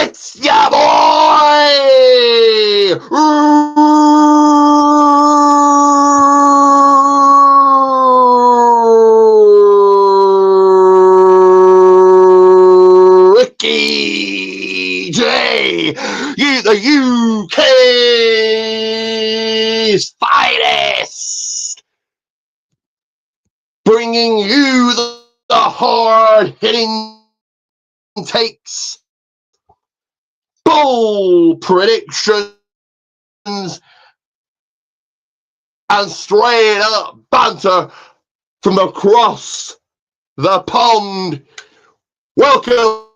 It's ya boy, Ricky J, the UK's finest, bringing you the hard-hitting takes, bold predictions, and straight up banter from across the pond. Welcome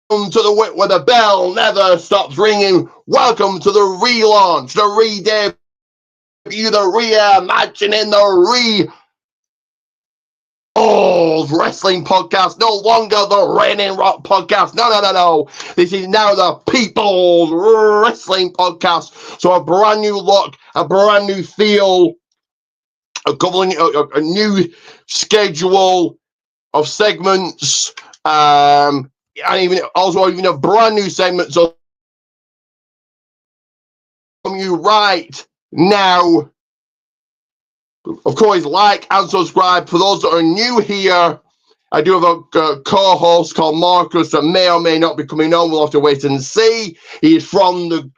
to the wit where the bell never stops ringing. Welcome to the relaunch, the re-debut, the reimagining, the old wrestling podcast. No longer the Reigning Rock podcast. No. This is now the People's Wrestling Podcast. So a brand new look, a brand new feel, covering a new schedule of segments, and even a brand new segment. So you right now. Of course, like and subscribe. For those that are new here, I do have a co-host called Marcus that may or may not be coming on. We'll have to wait and see. He is from the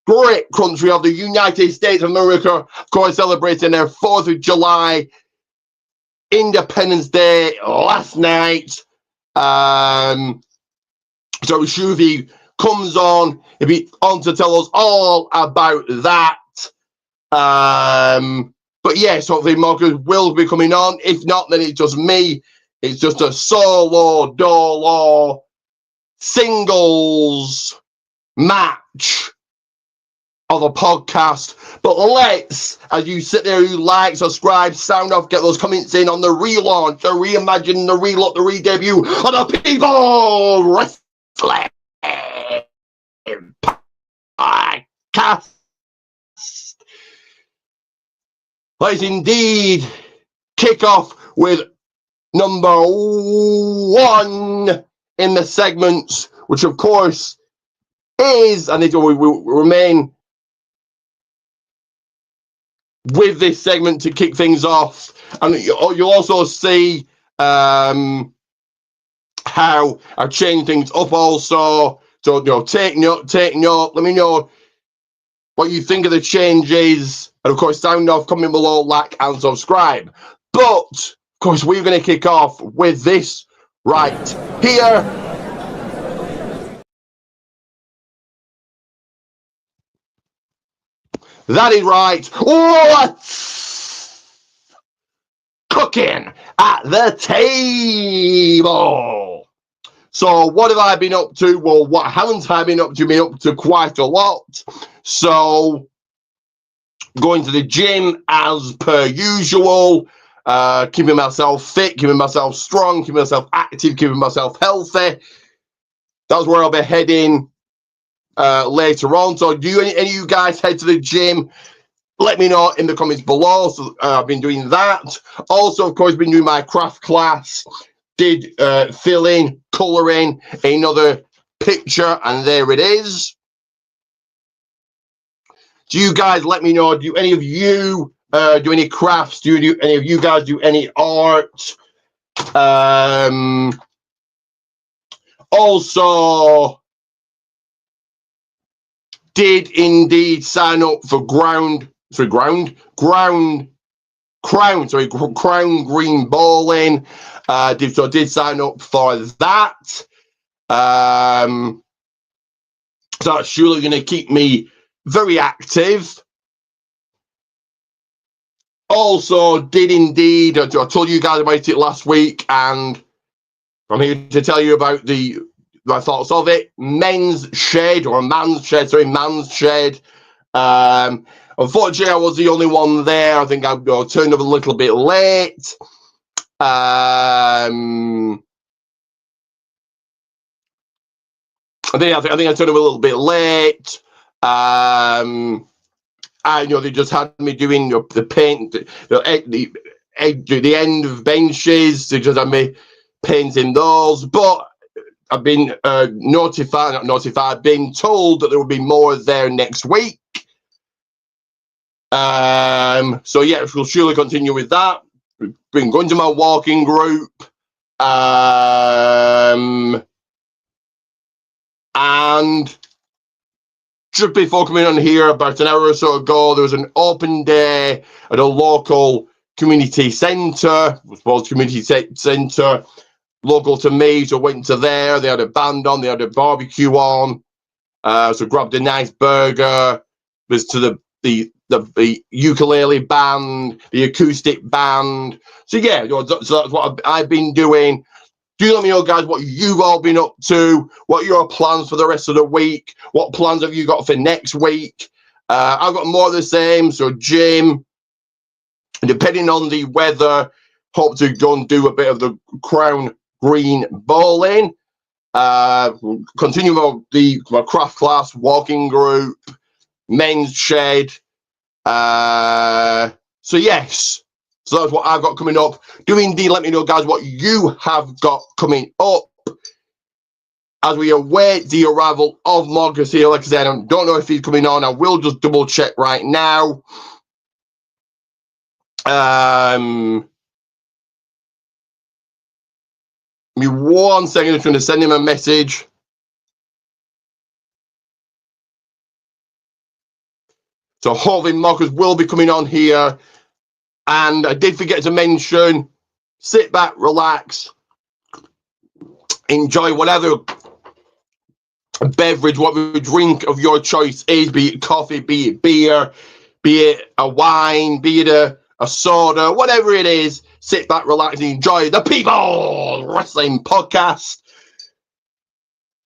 great country of the United States of America. Of course, celebrating their 4th of July Independence Day last night. So sure if he comes on, he'll be on to tell us all about that. But yes, hopefully Marcus will be coming on. If not, then it's just me. It's just a solo singles match of a podcast. But let's, as you sit there, you like, subscribe, sound off, get those comments in on the relaunch, the reimagine, the relook, the re-debut of the People Wrestling Podcast. Let's indeed kick off with number 1 in the segments, which of course is, and it will remain with this segment to kick things off. And you'll also see how I change things up also. So, take note, let me know what you think of the changes. And of course, sound off, comment below, like and subscribe. But of course, we're going to kick off with this right here. That is right. What's cooking at the table? So what have I been up to? Well, what haven't I been up to? Been up to quite a lot. So going to the gym as per usual, keeping myself fit, keeping myself strong, keeping myself active, keeping myself healthy. That's where I'll be heading later on. So do any of you guys head to the gym? Let me know in the comments below. So I've been doing that. Also, of course, been doing my craft class. Did filling, colouring, another picture, and there it is. Do you guys let me know? Do any of you do any crafts? Do any of you guys do any art? Also, did indeed sign up for Crown Green Bowling. Did sign up for that. So that's surely going to keep me very active. Also, did indeed, I told you guys about it last week, and I'm here to tell you about my thoughts of it. Man's Shed. Unfortunately, I was the only one there. I think I turned up a little bit late. I think I turned up a little bit late. I know they just had me doing the paint, the end of benches. They just had me painting those. But I've been been told that there will be more there next week. So yeah, we'll surely continue with that. Been going to my walking group. And just before coming on here, about an hour or so ago, there was an open day at a local community centre, community centre, local to me. So I went to there. They had a band on, they had a barbecue on. So grabbed a nice burger. Was to the ukulele band, the acoustic band. So yeah, so that's what I've been doing. Do let me know, guys, what you've all been up to, what your plans for the rest of the week, what plans have you got for next week. I've got more of the same, so gym, depending on the weather, hope to go and do a bit of the Crown Green bowling. Continue my craft class, walking group, men's shed. So yes, so that's what I've got coming up. Do indeed let me know, guys, what you have got coming up as we await the arrival of MARKCUS here. Like I said, I don't know if he's coming on. I will just double check right now. Give me 1 second. I'm just going to send him a message. So hopefully MARKCUS will be coming on here. And I did forget to mention, sit back, relax, enjoy whatever beverage, whatever drink of your choice is, be it coffee, be it beer, be it a wine, be it a soda, whatever it is. Sit back, relax, and enjoy the People Wrestling Podcast.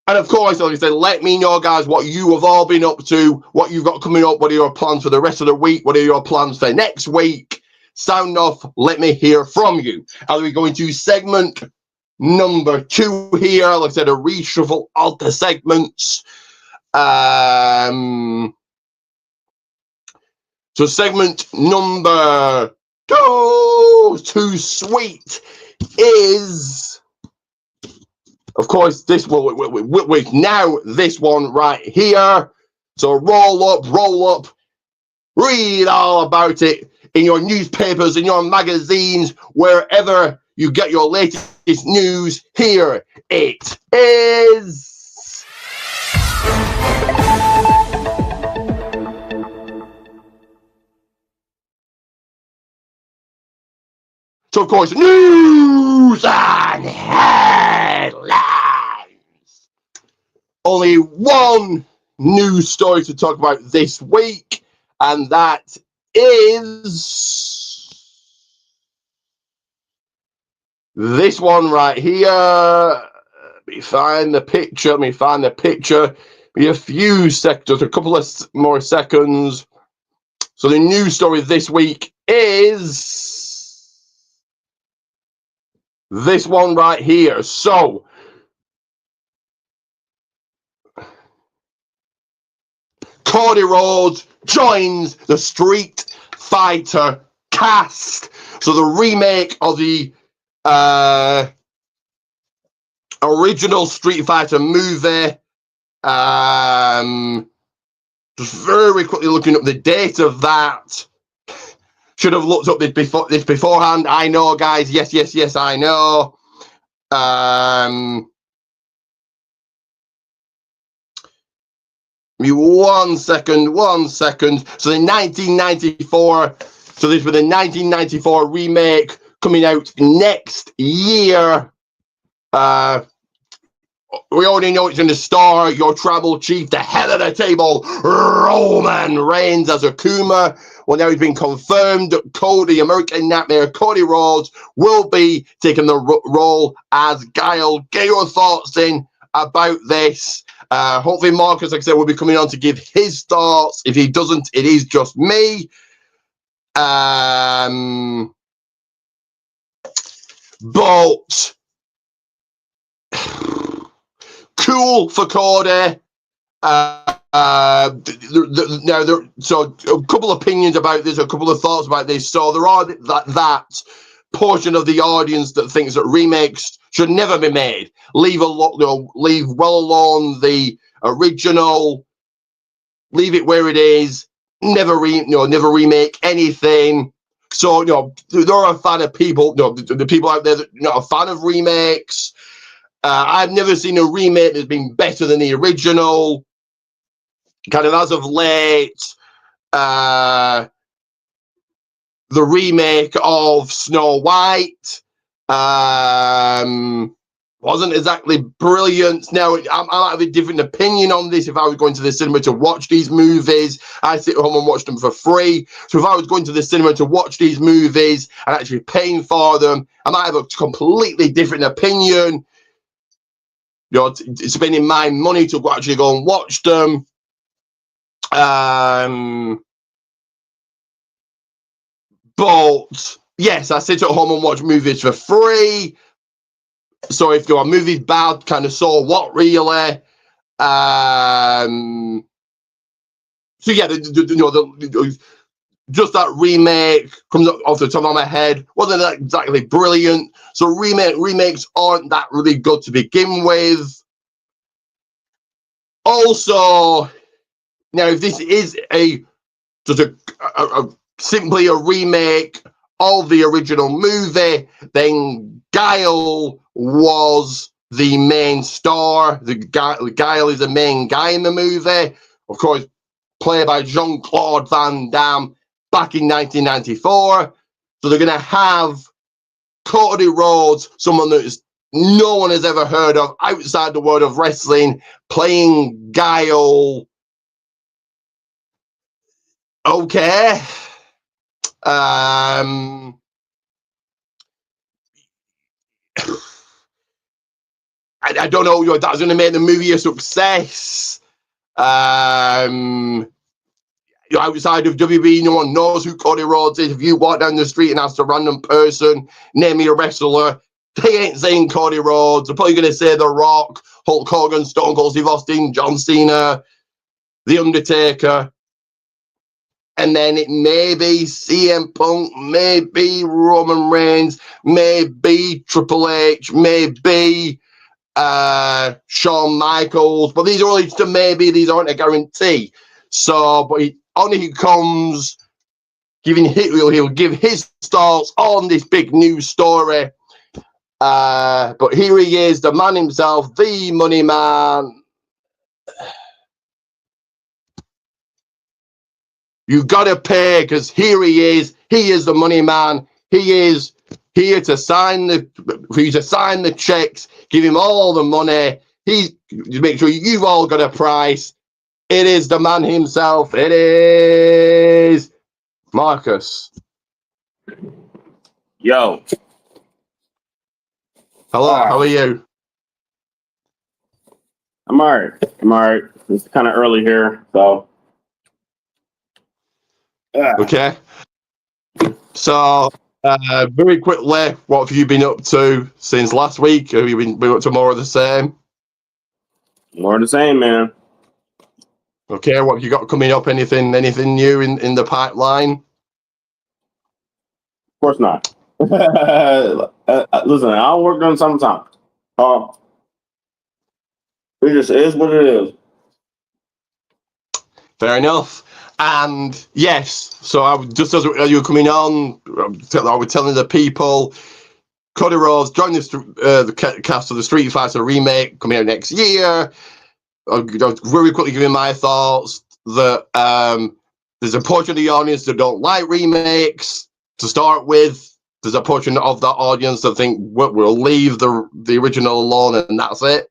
And of course, like I said, let me know, guys, what you have all been up to, what you've got coming up, what are your plans for the rest of the week, what are your plans for next week. Sound off, let me hear from you. As we go into segment number 2 here, like I said, a reshuffle of the segments. So segment number 2, too sweet, is, of course, this one, now this one right here. So roll up, read all about it in your newspapers, in your magazines, wherever you get your latest news. Here it is. So, of course, news and headlines. Only one news story to talk about this week, and that is this one right here. Let me find the picture. Be a few seconds, a couple of more seconds. So the news story this week is this one right here. So Cody Rhodes joins the Street Fighter cast. So the remake of the original Street Fighter movie. Just very quickly looking up the date of that. Should have looked up this beforehand. I know, guys. Yes, I know. Me 1 second. So the 1994. So this was the 1994 remake coming out next year. We already know it's going to star your tribal chief, the head of the table, Roman Reigns as Akuma. Well, now it's been confirmed that Cody, American Nightmare, Cody Rhodes, will be taking the role as Guile. Get your thoughts in about this. Hopefully MARKCUS, like I said, will be coming on to give his thoughts. If he doesn't, it is just me. But cool for Cody. So a couple of opinions about this, a couple of thoughts about this. So there are that portion of the audience that thinks that remakes should never be made. Leave well alone the original. Leave it where it is. Never remake anything. So they're a fan of people. The people out there that are not a fan of remakes. I've never seen a remake that's been better than the original. Kind of as of late, the remake of Snow White wasn't exactly brilliant. Now, I have a different opinion on this. If I was going to the cinema to watch these movies, I sit at home and watch them for free. So if I was going to the cinema to watch these movies and actually paying for them, I might have a completely different opinion. Spending my money to actually go and watch them. But yes, I sit at home and watch movies for free. So if your movie's bad, kind of so what, really? So yeah, just that remake comes off the top of my head. Wasn't that exactly brilliant? So remakes aren't that really good to begin with. Also, now if this is just simply a remake of the original movie, then Guile was the main star. Guile is the main guy in the movie, of course, played by Jean-Claude Van Damme back in 1994. So they're going to have Cody Rhodes, someone that no one has ever heard of outside the world of wrestling, playing Guile. Okay. I don't know. That's going to make the movie a success. Outside of WB, no one knows who Cody Rhodes is. If you walk down the street and ask a random person, name me a wrestler, they ain't saying Cody Rhodes. They're probably going to say The Rock, Hulk Hogan, Stone Cold Steve Austin, John Cena, The Undertaker. And then it may be CM Punk, maybe Roman Reigns, maybe Triple H, maybe Shawn Michaels. But these are only just a maybe. These aren't a guarantee. So, but he only comes he'll give his thoughts on this big news story. But here he is, the man himself, the money man. You gotta pay, because here he is. He is the money man. He is here to sign the checks, give him all the money. Make sure you've all got a price. It is the man himself. It is Marcus. Yo. Hello, how are you? I'm all right. It's kind of early here, so. Okay. So, very quickly, what have you been up to since last week? Have you been up to more of the same? More of the same, man. Okay, what have you got coming up? Anything new in the pipeline? Of course not. Listen, I don't work during summertime. It just is what it is. Fair enough. And yes, so just as you were coming on, I was telling the people, Cody Rhodes joined the cast of the Street Fighter remake coming out next year. I'll very quickly giving my thoughts that there's a portion of the audience that don't like remakes to start with. There's a portion of that audience that think we'll leave the original alone and that's it.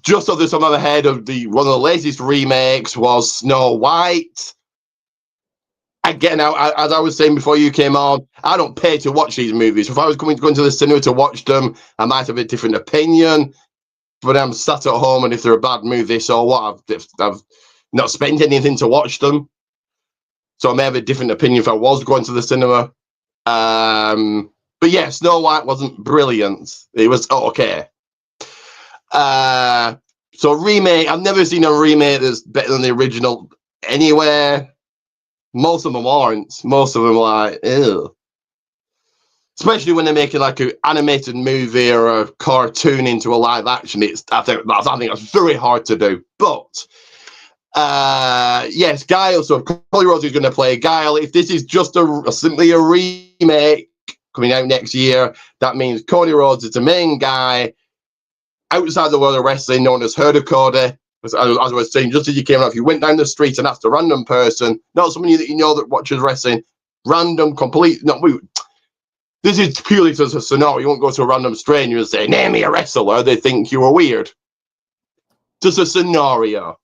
Just off the top of my head, one of the latest remakes was Snow White. Again, as I was saying before you came on, I don't pay to watch these movies. If I was going to the cinema to watch them, I might have a different opinion. But I'm sat at home, and if they're a bad movie, so what? I've not spent anything to watch them. So I may have a different opinion if I was going to the cinema. But yeah, Snow White wasn't brilliant. It was okay. So remake, I've never seen a remake that's better than the original anywhere. Most of them aren't. Most of them are like, ew. especially when they're making like an animated movie or a cartoon into a live action. I think that's very hard to do. But yes, Guile. So Cody Rhodes is going to play Guile. If this is just simply a remake coming out next year, that means Cody Rhodes is the main guy outside the world of wrestling, known as Herder Cody. As I was saying, just as you came out, if you went down the street and asked a random person, not somebody that you know that watches wrestling, random, complete. No, this is purely just a scenario. You won't go to a random stranger and say, "Name me a wrestler." They think you are weird. Just a scenario.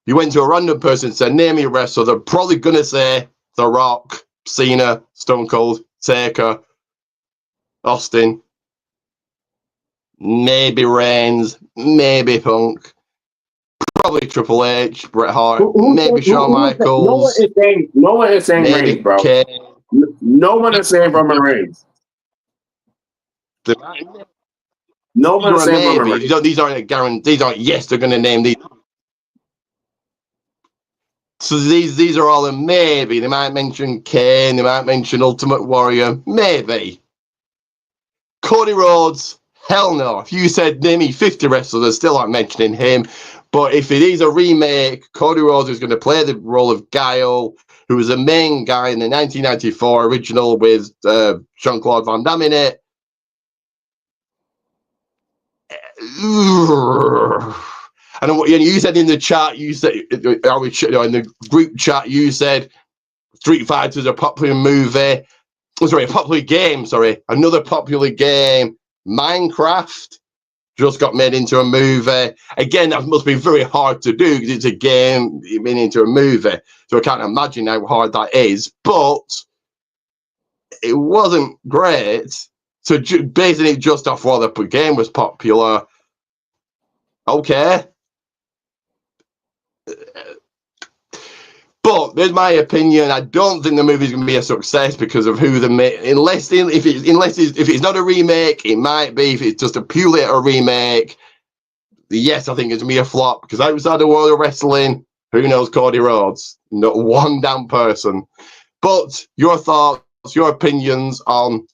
You went to a random person and said, "Name me a wrestler." They're probably gonna say The Rock, Cena, Stone Cold, Taker, Austin. Maybe Reigns, maybe Punk, probably Triple H, Bret Hart, maybe Shawn Michaels. No one is saying Reigns, bro. Kane. No one is saying Roman Reigns. No one is saying Roman Reigns. These aren't guaranteed. These aren't. Yes, they're going to name these. So these are all a maybe. They might mention Kane. They might mention Ultimate Warrior. Maybe. Cody Rhodes. Hell no. If you said name me 50 wrestlers, I still aren't mentioning him. But if it is a remake, Cody Rhodes is going to play the role of Guile, who was the main guy in the 1994 original with Jean-Claude Van Damme in it. And you said in the chat, you said in the group chat, you said Street Fighter is a popular movie. Oh, sorry, a popular game. Sorry, another popular game. Minecraft just got made into a movie. Again, that must be very hard to do because it's a game made into a movie. So I can't imagine how hard that is. But it wasn't great. So basing it just off whether the game was popular, okay. But there's my opinion. I don't think the movie's going to be a success because of who the unless it's not a remake, it might be. If it's just purely a remake, yes, I think it's going to be a flop because outside the world of wrestling, who knows Cody Rhodes? Not one damn person. But your thoughts, your opinions on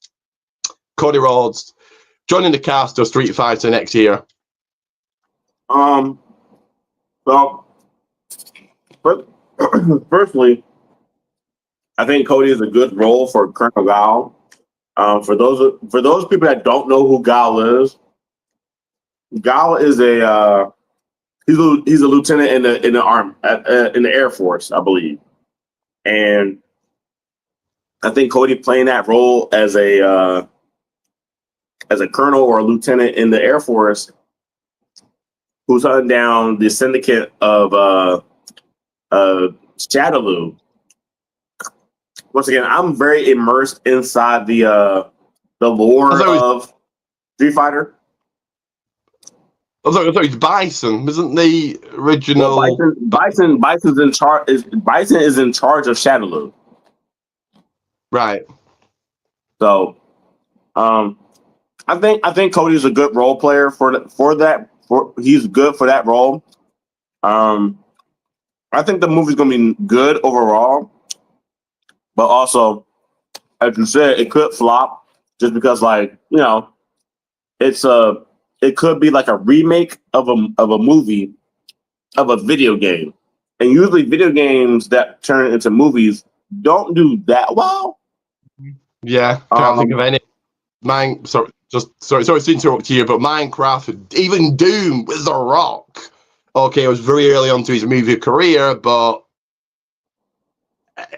Cody Rhodes joining the cast of Street Fighter next year? Well, but personally, I think Cody is a good role for Colonel Guile. For those people that don't know who Guile is a he's a lieutenant in the army in the Air Force, I believe, and I think Cody playing that role as a colonel or a lieutenant in the Air Force who's hunting down the syndicate of Shadaloo. Once again, I'm very immersed inside the lore of Street Fighter. I thought it was Bison, wasn't the original? Well, Bison's in charge. Bison is in charge of Shadaloo. Right. So, I think Cody's a good role player for that. He's good for that role. I think the movie's gonna be good overall, but also, as you said, it could flop just because, like, you know, it could be like a remake of a movie of a video game, and usually video games that turn into movies don't do that well. Yeah, can't think of any. Sorry to interrupt you, but Minecraft, even Doom with The Rock. Okay, it was very early on to his movie career, but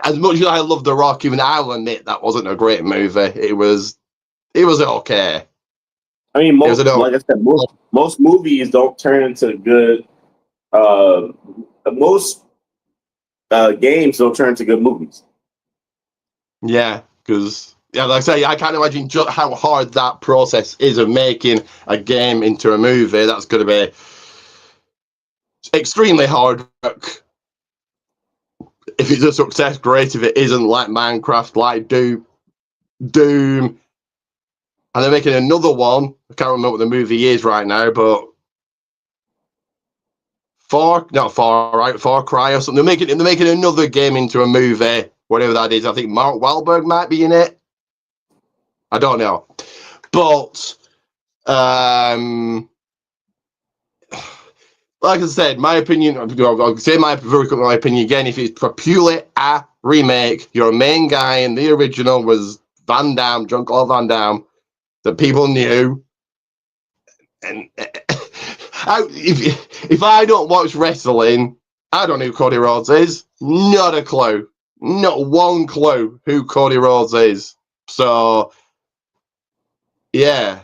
as much as I love The Rock, even I'll admit that wasn't a great movie. It was okay. I mean, like I said, most movies don't turn into good. Most games don't turn into good movies. Yeah, because like I say, I can't imagine just how hard that process is of making a game into a movie. That's going to be extremely hard work. If it's a success, great. If it isn't, like Minecraft, like Doom, and they're making another one. I can't remember what the movie is right now, but Far Cry or something. They're making another game into a movie, whatever that is. I think Mark Wahlberg might be in it. I don't know. But like I said, my opinion, I'll say my opinion again. If it's purely a remake, your main guy in the original was Van Damme, Jean-Claude Van Damme, that people knew. And if I don't watch wrestling, I don't know who Cody Rhodes is. Not a clue. Not one clue who Cody Rhodes is. So, yeah,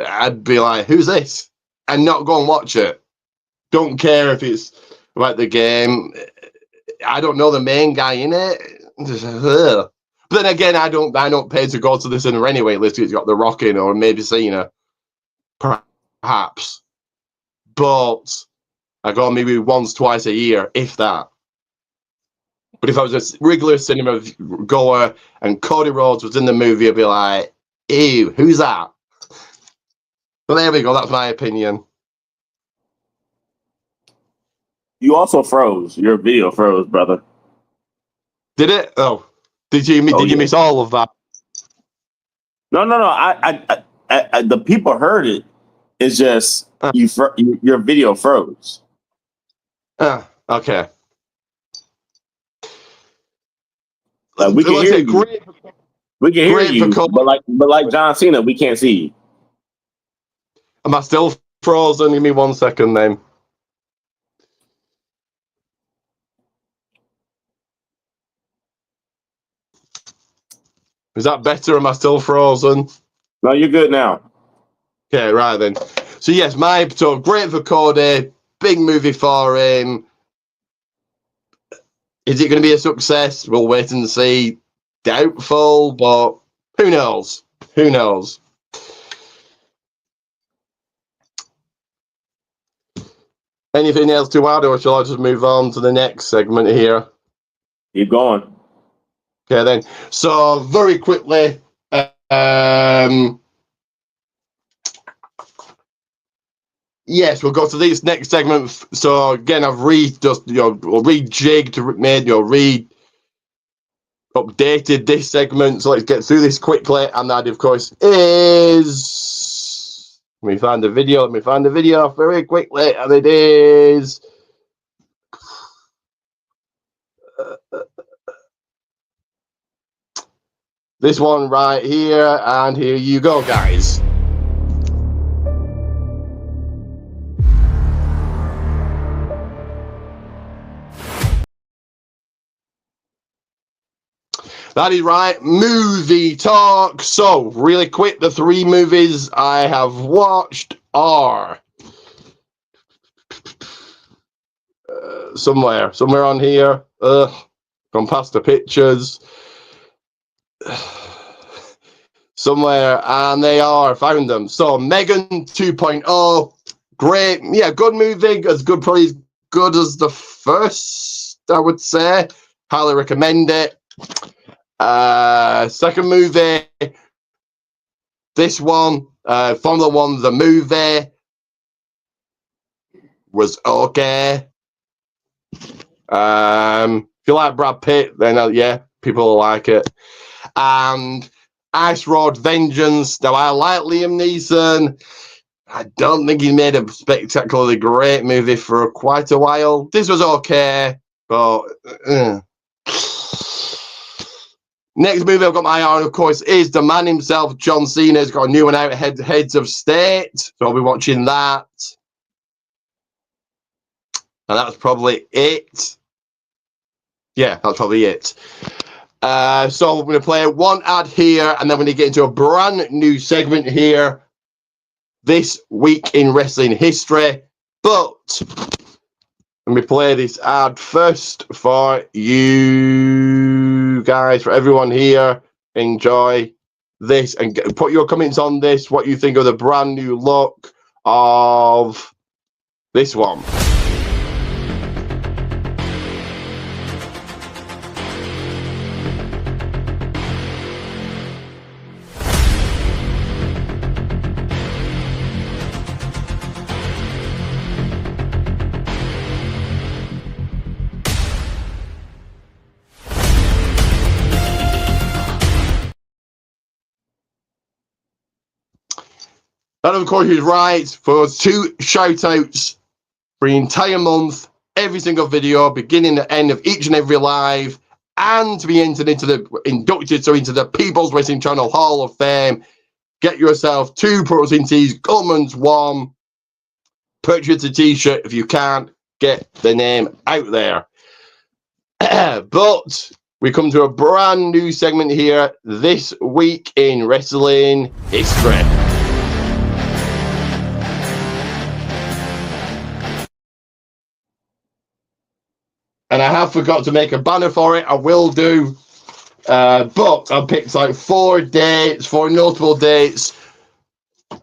I'd be like, who's this? And not go and watch it. Don't care if it's about the game. I don't know the main guy in it. But then again, I don't pay to go to the cinema anyway. Unless it's got The Rock in or maybe Cena, perhaps. But I go maybe once, twice a year, if that. But if I was a regular cinema goer and Cody Rhodes was in the movie, I'd be like, ew, who's that? But there we go. That's my opinion. You also froze. Your video froze, brother. Did it? Oh, did you miss all of that? No. I the people heard it. It's just your video froze. Okay. Like we can hear you. We can hear you, but like John Cena, we can't see you. Am I still frozen? Give me 1 second then. Is that better? Am I still frozen? No, you're good now. Okay, right then. So yes, great for Cody. Big movie for him. Is it going to be a success? We'll wait and see. Doubtful, but who knows? Who knows? Anything else to add, or shall I just move on to the next segment here? Keep going. Okay, then. So very quickly, yes, we'll go to this next segment. So again, I've updated this segment. So let's get through this quickly. And that, of course, is let me find the video very quickly, and it is this one right here. And here you go, guys. That is right, movie talk. So, really quick, the 3 movies I have watched are somewhere on here. Gone past the pictures. Somewhere, and they are, found them. So, Megan 2.0, great, yeah, good movie, probably as good as the first, I would say. Highly recommend it. Second movie, this one, Formula One, the movie, was okay. If you like Brad Pitt, then yeah, people will like it. And Ice Road Vengeance. Now, I like Liam Neeson. I don't think he made a spectacularly great movie for quite a while. This was okay, but next movie I've got my eye on, of course, is the man himself, John Cena's got a new one out, Heads of State. So I'll be watching that. And that's probably it. Yeah, that's probably it. So we're going to play one ad here, and then we're going to get into a brand new segment here. This week in wrestling history. But let me play this ad first for you guys, for everyone here. Enjoy this and put your comments on this, what you think of the brand new look of this one. And of course, he's right for those 2 shout outs for the entire month, every single video, beginning and end of each and every live, and to be inducted into the People's Wrestling Channel Hall of Fame. Get yourself 2 Pro Wrestling tees, Goldman's 1. Purchase a t-shirt if you can't get the name out there. But we come to a brand new segment here this week in wrestling history. And I have forgot to make a banner for it. I will do. But I picked like 4 notable dates.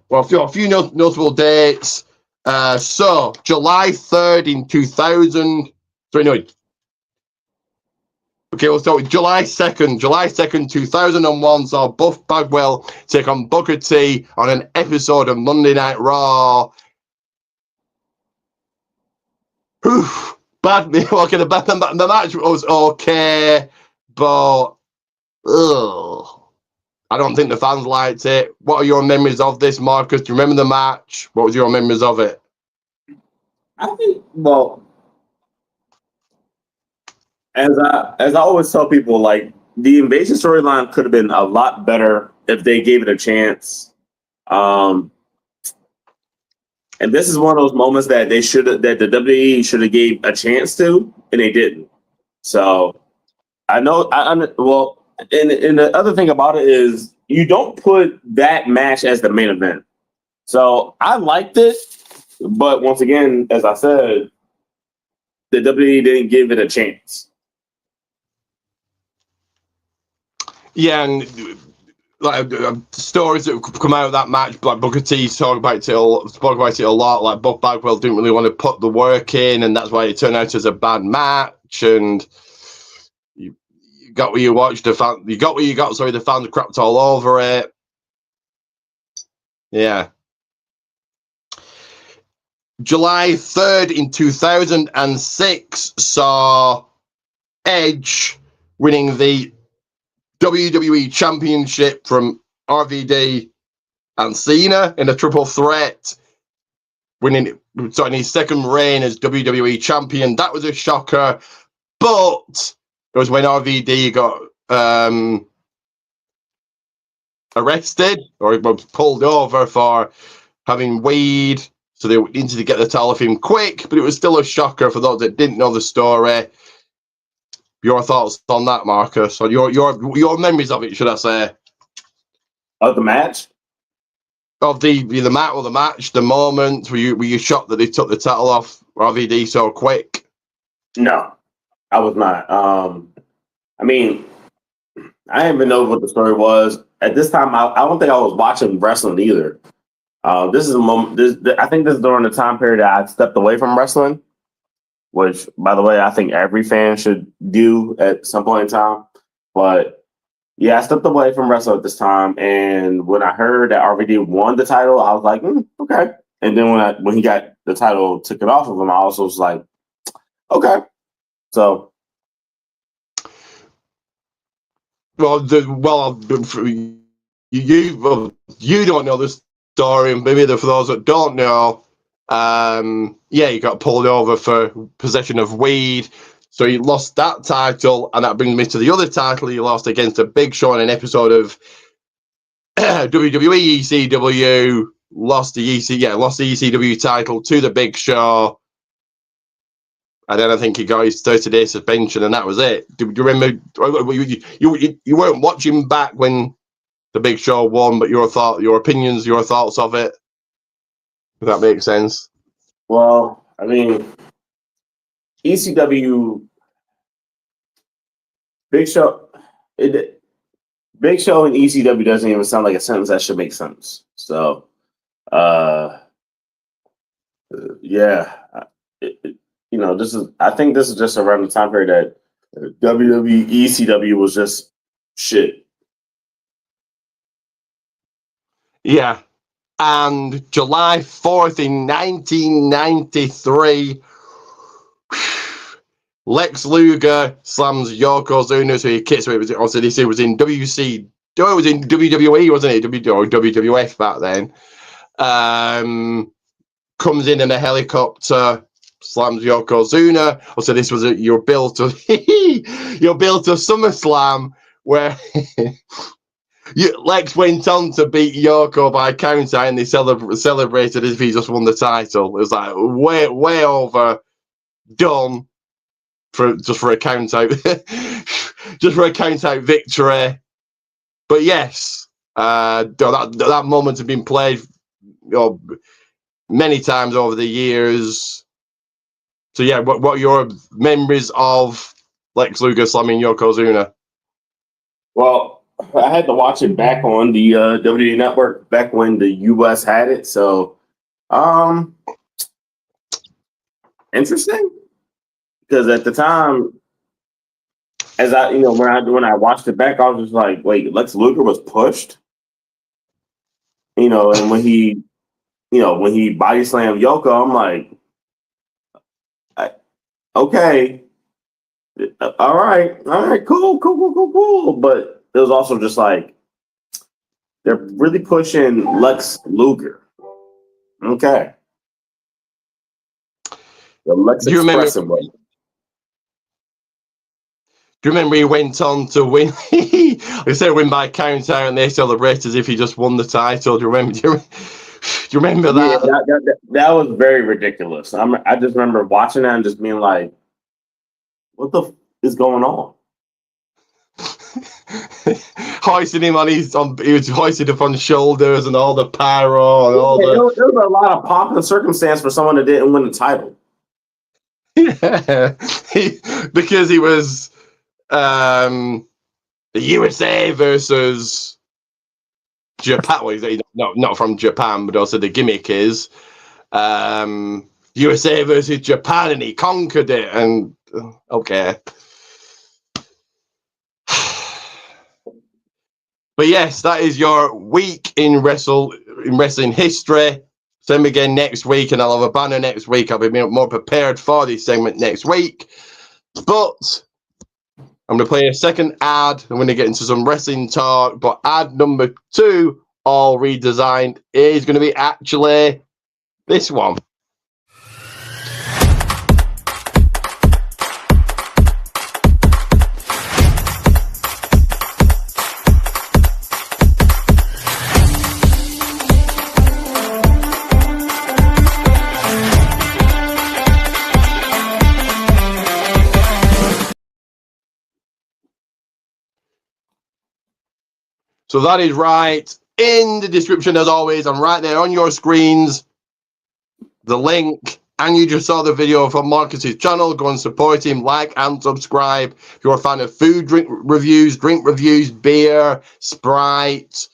Well, a few notable dates. So, July 3rd in 2000. Sorry, no. Okay, we'll start with July 2nd. July 2nd, 2001 saw Buff Bagwell take on Booker T on an episode of Monday Night Raw. Whew. Okay, the match was okay, but I don't think the fans liked it. What are your memories of this, Marcus? Do you remember the match? What was your memories of it? I think, well, as I always tell people, like, the Invasion storyline could have been a lot better if they gave it a chance. And this is one of those moments that the WWE should have gave a chance to, and they didn't. So and the other thing about it is you don't put that match as the main event. So I liked it, but once again, as I said, the WWE didn't give it a chance. Yeah, and like stories that come out of that match, like Booker T spoke about it a lot. Like Buff Bagwell didn't really want to put the work in, and that's why it turned out as a bad match. And you got what you watched. You got what you got. Sorry, the fans crapped all over it. Yeah. July 3rd in 2006 saw Edge winning the WWE Championship from RVD and Cena in a triple threat, starting his second reign as WWE Champion. That was a shocker, but it was when RVD got arrested or was pulled over for having weed, so they needed to get the title off him quick, but it was still a shocker for those that didn't know the story. Your thoughts on that, Marcus, or your memories of it, should I say? Of the match? Of the match, the moment were you shocked that they took the title off RVD so quick? No, I was not. I mean, I didn't even know what the story was at this time. I don't think I was watching wrestling either. This is a moment. I think this is during the time period that I stepped away from wrestling, which, by the way, I think every fan should do at some point in time. But yeah, I stepped away from wrestling at this time, and when I heard that RVD won the title, I was like, okay. And then when he got the title taken off of him, I also was like, okay. So, you don't know the story, and maybe for those that don't know. He got pulled over for possession of weed, so he lost that title, and that brings me to the other title he lost against a Big Show in an episode of WWE ECW. Lost the ECW title to the Big Show, and then I think he got his 30-day suspension, and that was it. Do you remember? You weren't watching back when the Big Show won, but your opinions, your thoughts of it. If that makes sense. Well, I mean, ECW, Big Show and ECW doesn't even sound like a sentence that should make sense. So, I think this is just around the time period that WWE, ECW was just shit. Yeah. And July 4th in 1993, Lex Luger slams Yokozuna, so he kicks it. Also, this was in WWE, wasn't it? WWF back then. comes in a helicopter, slams Yokozuna. Also, this was your build to SummerSlam where Lex went on to beat Yoko by counter, and they celebrated as if he just won the title. It was like way over done for a count out, just for a count out victory. But yes, that moment had been played, many times over the years. So yeah, what are your memories of Lex Luger slamming Yokozuna? Well, I had to watch it back on the WWE Network back when the US had it. So, interesting, because at the time, as I when I watched it back, I was just like, wait, Lex Luger was pushed, and when he body slammed Yoko, I'm like, okay, all right, cool. But it was also just like, they're really pushing Lex Luger. Okay. The Lex Expressive way. Do you remember he went on to win? They said win by count out, and they celebrate as if he just won the title. Do you remember? Do you remember that? Yeah, that was very ridiculous. I just remember watching that and just being like, "What the is going on?" Hoisting him he was hoisted up on shoulders and all the pyro and all there was a lot of pomp and circumstance for someone that didn't win the title. Yeah, because he was the USA versus Japan. Well, not from Japan, but also the gimmick is USA versus Japan, and he conquered it. And okay. But yes, that is your week in wrestling history. Same again next week, and I'll have a banner next week. I'll be more prepared for this segment next week. But I'm going to play a second ad. I'm going to get into some wrestling talk. But ad number 2, all redesigned, is going to be actually this one. So that is right in the description, as always, and right there on your screens, the link. And you just saw the video from MARKCUS' channel. Go and support him, like and subscribe. If you're a fan of food, drink reviews, beer, Sprite,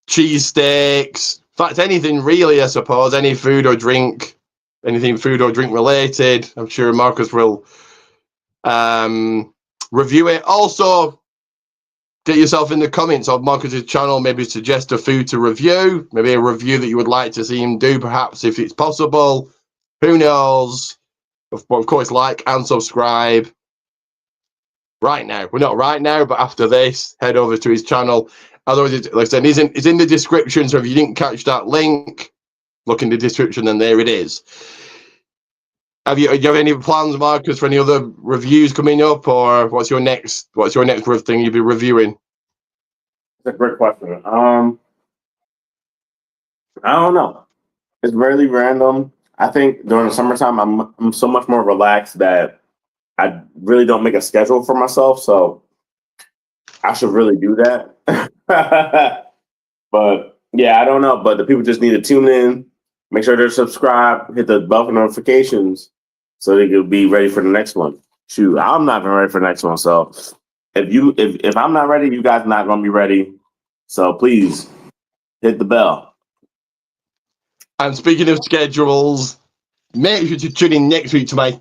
cheesesteaks, in fact, anything really, I suppose, any food or drink, anything food or drink related, I'm sure MARKCUS will review it. Also, get yourself in the comments of MARKCUS' channel, maybe suggest a food to review, maybe a review that you would like to see him do, perhaps, if it's possible. Who knows? Of course, like and subscribe right now. Well, not right now, but after this, head over to his channel. Otherwise, like I said, it's in the description, so if you didn't catch that link, look in the description, and there it is. Do you have any plans, MARKCUS, for any other reviews coming up, or what's your next thing you'll be reviewing? That's a great question. I don't know. It's really random. I think during the summertime, I'm so much more relaxed that I really don't make a schedule for myself. So I should really do that. But yeah, I don't know. But the people just need to tune in, make sure they're subscribed, hit the bell for notifications, so they can be ready for the next one. Shoot, I'm not even ready for the next one. So if I'm not ready, you guys are not going to be ready. So please hit the bell. And speaking of schedules, make sure to tune in next week to my 4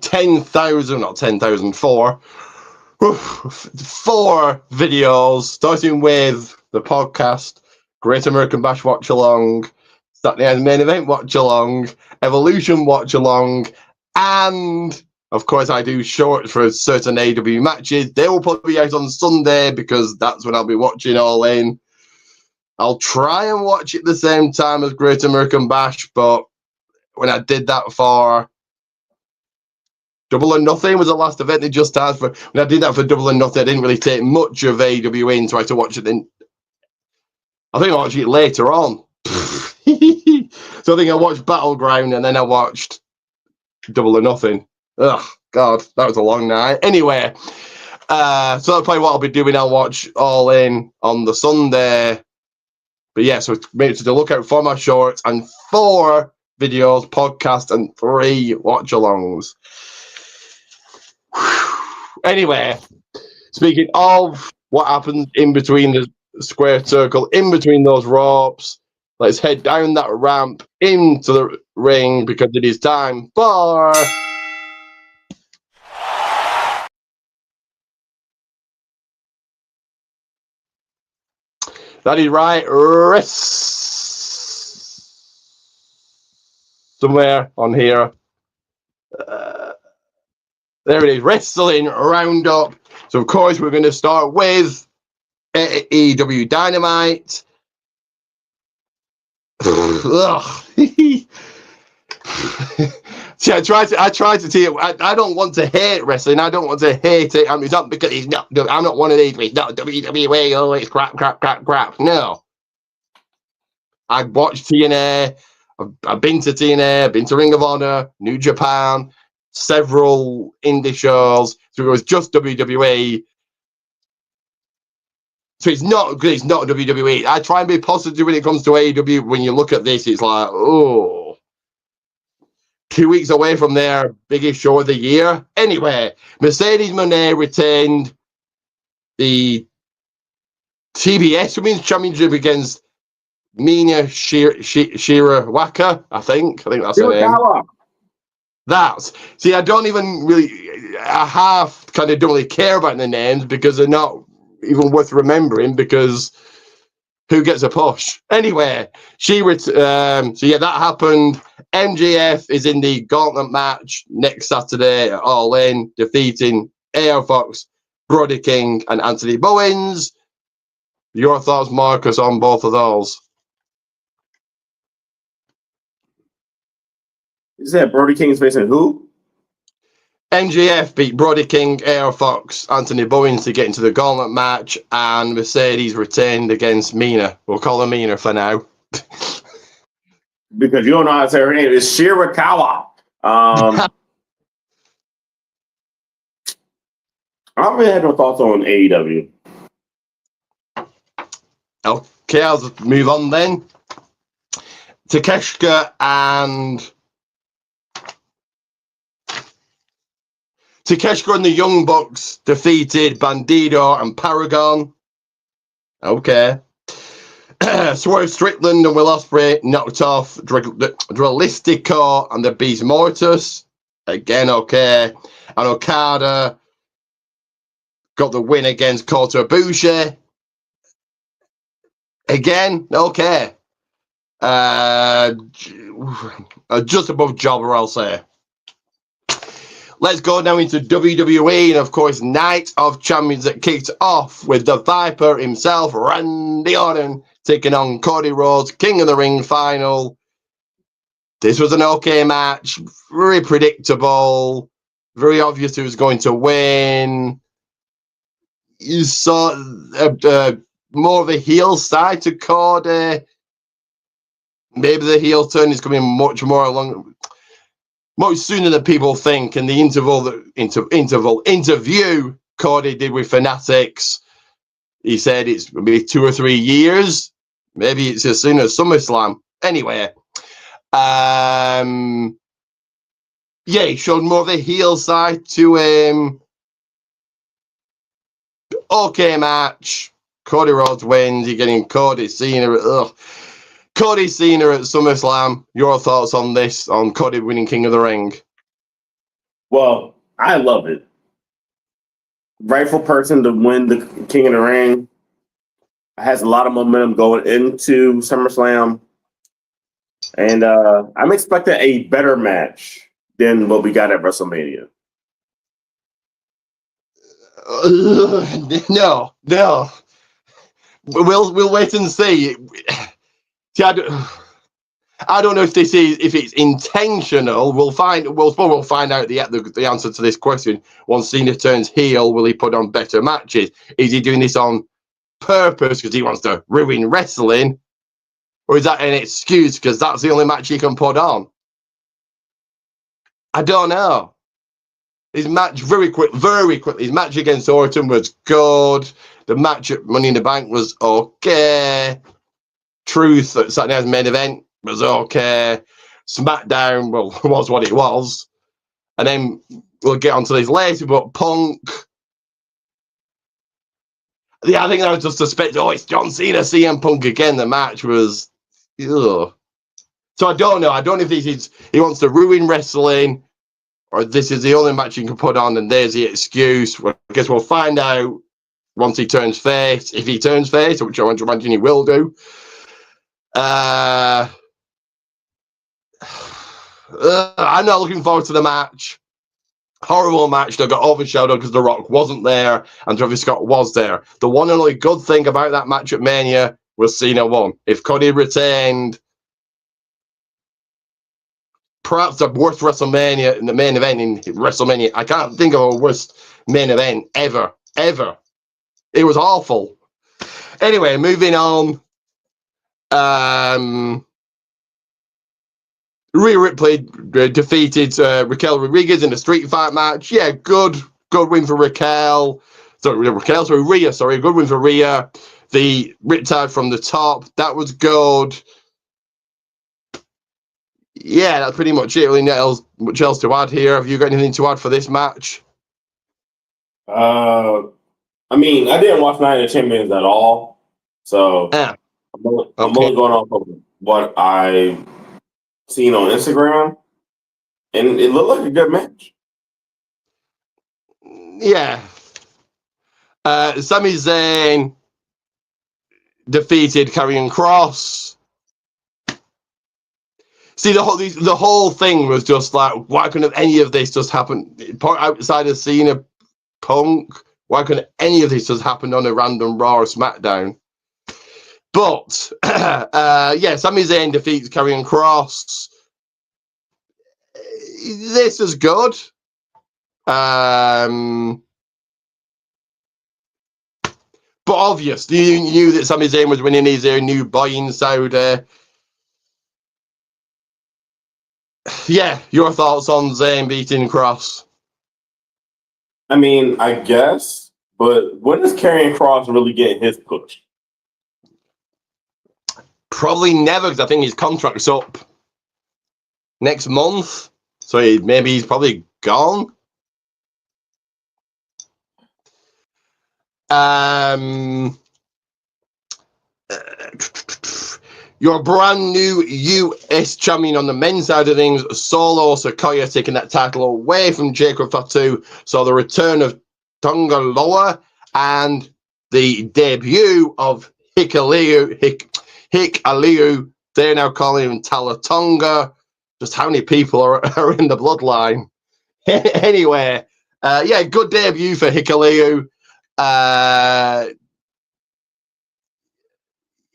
videos, starting with the podcast, Great American Bash Watch Along, Saturday Night Main Event Watch Along, Evolution Watch Along, and of course I do shorts for certain AEW matches. They will probably be out on Sunday because that's when I'll be watching All In. I'll try and watch it the same time as Great American Bash, but when I did that for Double or Nothing was the last event they just had for. When I did that for Double or Nothing, I didn't really take much of AEW in, so I had to watch it then. I think I watched it later on. So I think I watched Battleground and then I watched Double or Nothing. Ugh, God, that was a long night. Anyway, so that's probably what I'll be doing. I'll watch All In on the Sunday. But yeah, so make sure to look out for my shorts and 4 videos, podcasts, and 3 watch-alongs. Anyway, speaking of what happens in between the square circle, in between those ropes, let's head down that ramp into the ring because it is time for... That is right, somewhere on here. There it is, Wrestling Roundup. So, of course, we're going to start with AEW Dynamite. See, I try to tell you, I don't want to hate wrestling. I don't want to hate it. I mean, it's not because he's not. I'm not one of these. It's not WWE. Oh, it's crap. No, I watched TNA. I've been to TNA. I've been to Ring of Honor, New Japan, several indie shows. So it was just WWE. So it's not WWE. I try and be positive when it comes to AEW. When you look at this, it's like, oh, 2 weeks away from their biggest show of the year. Anyway, Mercedes Moné retained the TBS Women's Championship against Mina Shirawaka, I think that's her name. See, I don't even really, I half kind of don't really care about the names because they're not even worth remembering because who gets a push? Anyway, so yeah, that happened. MJF is in the gauntlet match next Saturday at All In, defeating AR Fox, Brody King, and Anthony Bowens. Your thoughts, Marcus, on both of those? You said Brody King's facing who? MJF beat Brody King, AR Fox, Anthony Bowens to get into the gauntlet match, and Mercedes retained against Mina. We'll call her Mina for now. Because you don't know how to say her name. It's Shirakawa. I don't really have no thoughts on AEW. Okay, I'll just move on then. Takeshita and the Young Bucks defeated Bandido and Paragon. Okay. Swerve Strickland and Will Ospreay knocked off Dralistico and the Beast Mortis. Again, okay. And Okada got the win against Kota Ibushi. Again, okay. Just above jobber, I'll say. Let's go now into WWE, and of course, Night of Champions that kicked off with the Viper himself, Randy Orton, taking on Cody Rhodes, King of the Ring final. This was an okay match, very predictable, very obvious who was going to win. You saw more of a heel side to Cody. Maybe the heel turn is coming much sooner than people think. And the interview Cody did with Fanatics, he said it's going to be 2 or 3 years. Maybe it's as soon as SummerSlam. Anyway, yeah, he showed more of a heel side to him. Okay match. Cody Rhodes wins. You're getting Cody Cena. Cody Cena at SummerSlam. Your thoughts on this, on Cody winning King of the Ring? Well, I love it. Rightful person to win the King of the Ring. Has a lot of momentum going into SummerSlam. And I'm expecting a better match than what we got at WrestleMania. No. we'll wait and see. See, I don't know if it's intentional. We'll find out the answer to this question once Cena turns heel. Will he put on better matches? Is he doing this on purpose because he wants to ruin wrestling, or is that an excuse because that's the only match he can put on? I don't know. His match very quickly. His match against Orton was good. The match at Money in the Bank was okay. Truth at Saturday Night's main event was okay. SmackDown, well, was what it was. And then we'll get onto this later, but Punk. Yeah, I think that was just suspect. Oh, it's John Cena, CM Punk again. The match was. Ugh. So I don't know. I don't know if this is he wants to ruin wrestling, or this is the only match you can put on, and there's the excuse. Well, I guess we'll find out once he turns face. If he turns face, which I imagine he will do. I'm not looking forward to the match. Horrible match that got overshadowed because The Rock wasn't there and Travis Scott was there. The one and only good thing about that match at Mania was Cena won. If Cody retained, perhaps the worst WrestleMania in the main event in WrestleMania. I can't think of a worst main event ever. It was awful. Anyway, moving on. Rhea Ripley defeated Raquel Rodriguez in a street fight match. Yeah, good win for Raquel. Rhea. Sorry, good win for Rhea. The Riptide from the top, that was good. Yeah, that's pretty much it. Really, much else to add here. Have you got anything to add for this match? I mean, I didn't watch Night of Champions at all, so I'm only going off of what I seen on Instagram, and it looked like a good match. Yeah. Sami Zayn defeated Karrion Kross. See, the whole thing was just like, why couldn't any of this just happen outside of Cena Punk? Why couldn't any of this just happen on a random Raw or SmackDown? But yeah, Sami Zayn defeats Karrion Kross. This is good. But obviously, you knew that Sami Zayn was winning his new boy in Saudi. Yeah, your thoughts on Zayn beating Kross? I mean, I guess, but when is Karrion Kross really getting his push? Probably never, because I think his contract's up next month. So maybe he's probably gone. Your brand new US champion on the men's side of things, Solo Sikoa, taking that title away from Jacob Fatu. So the return of Tonga Loa and the debut of Hikuleo. They're now calling him Talatonga. Just how many people are in the bloodline? Anyway, yeah, good debut for Hikuleo.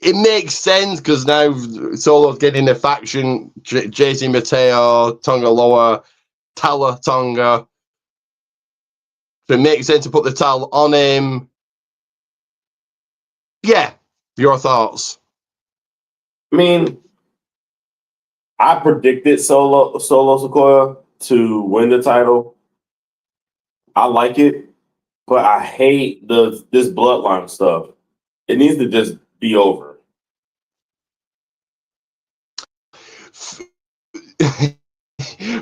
It makes sense because now Solo's getting the faction, JC Mateo, Tonga Loa, Tala Tonga. So it makes sense to put the towel on him. Yeah, your thoughts? I mean, I predicted Solo Sikoa to win the title. I like it, but I hate this bloodline stuff. It needs to just be over.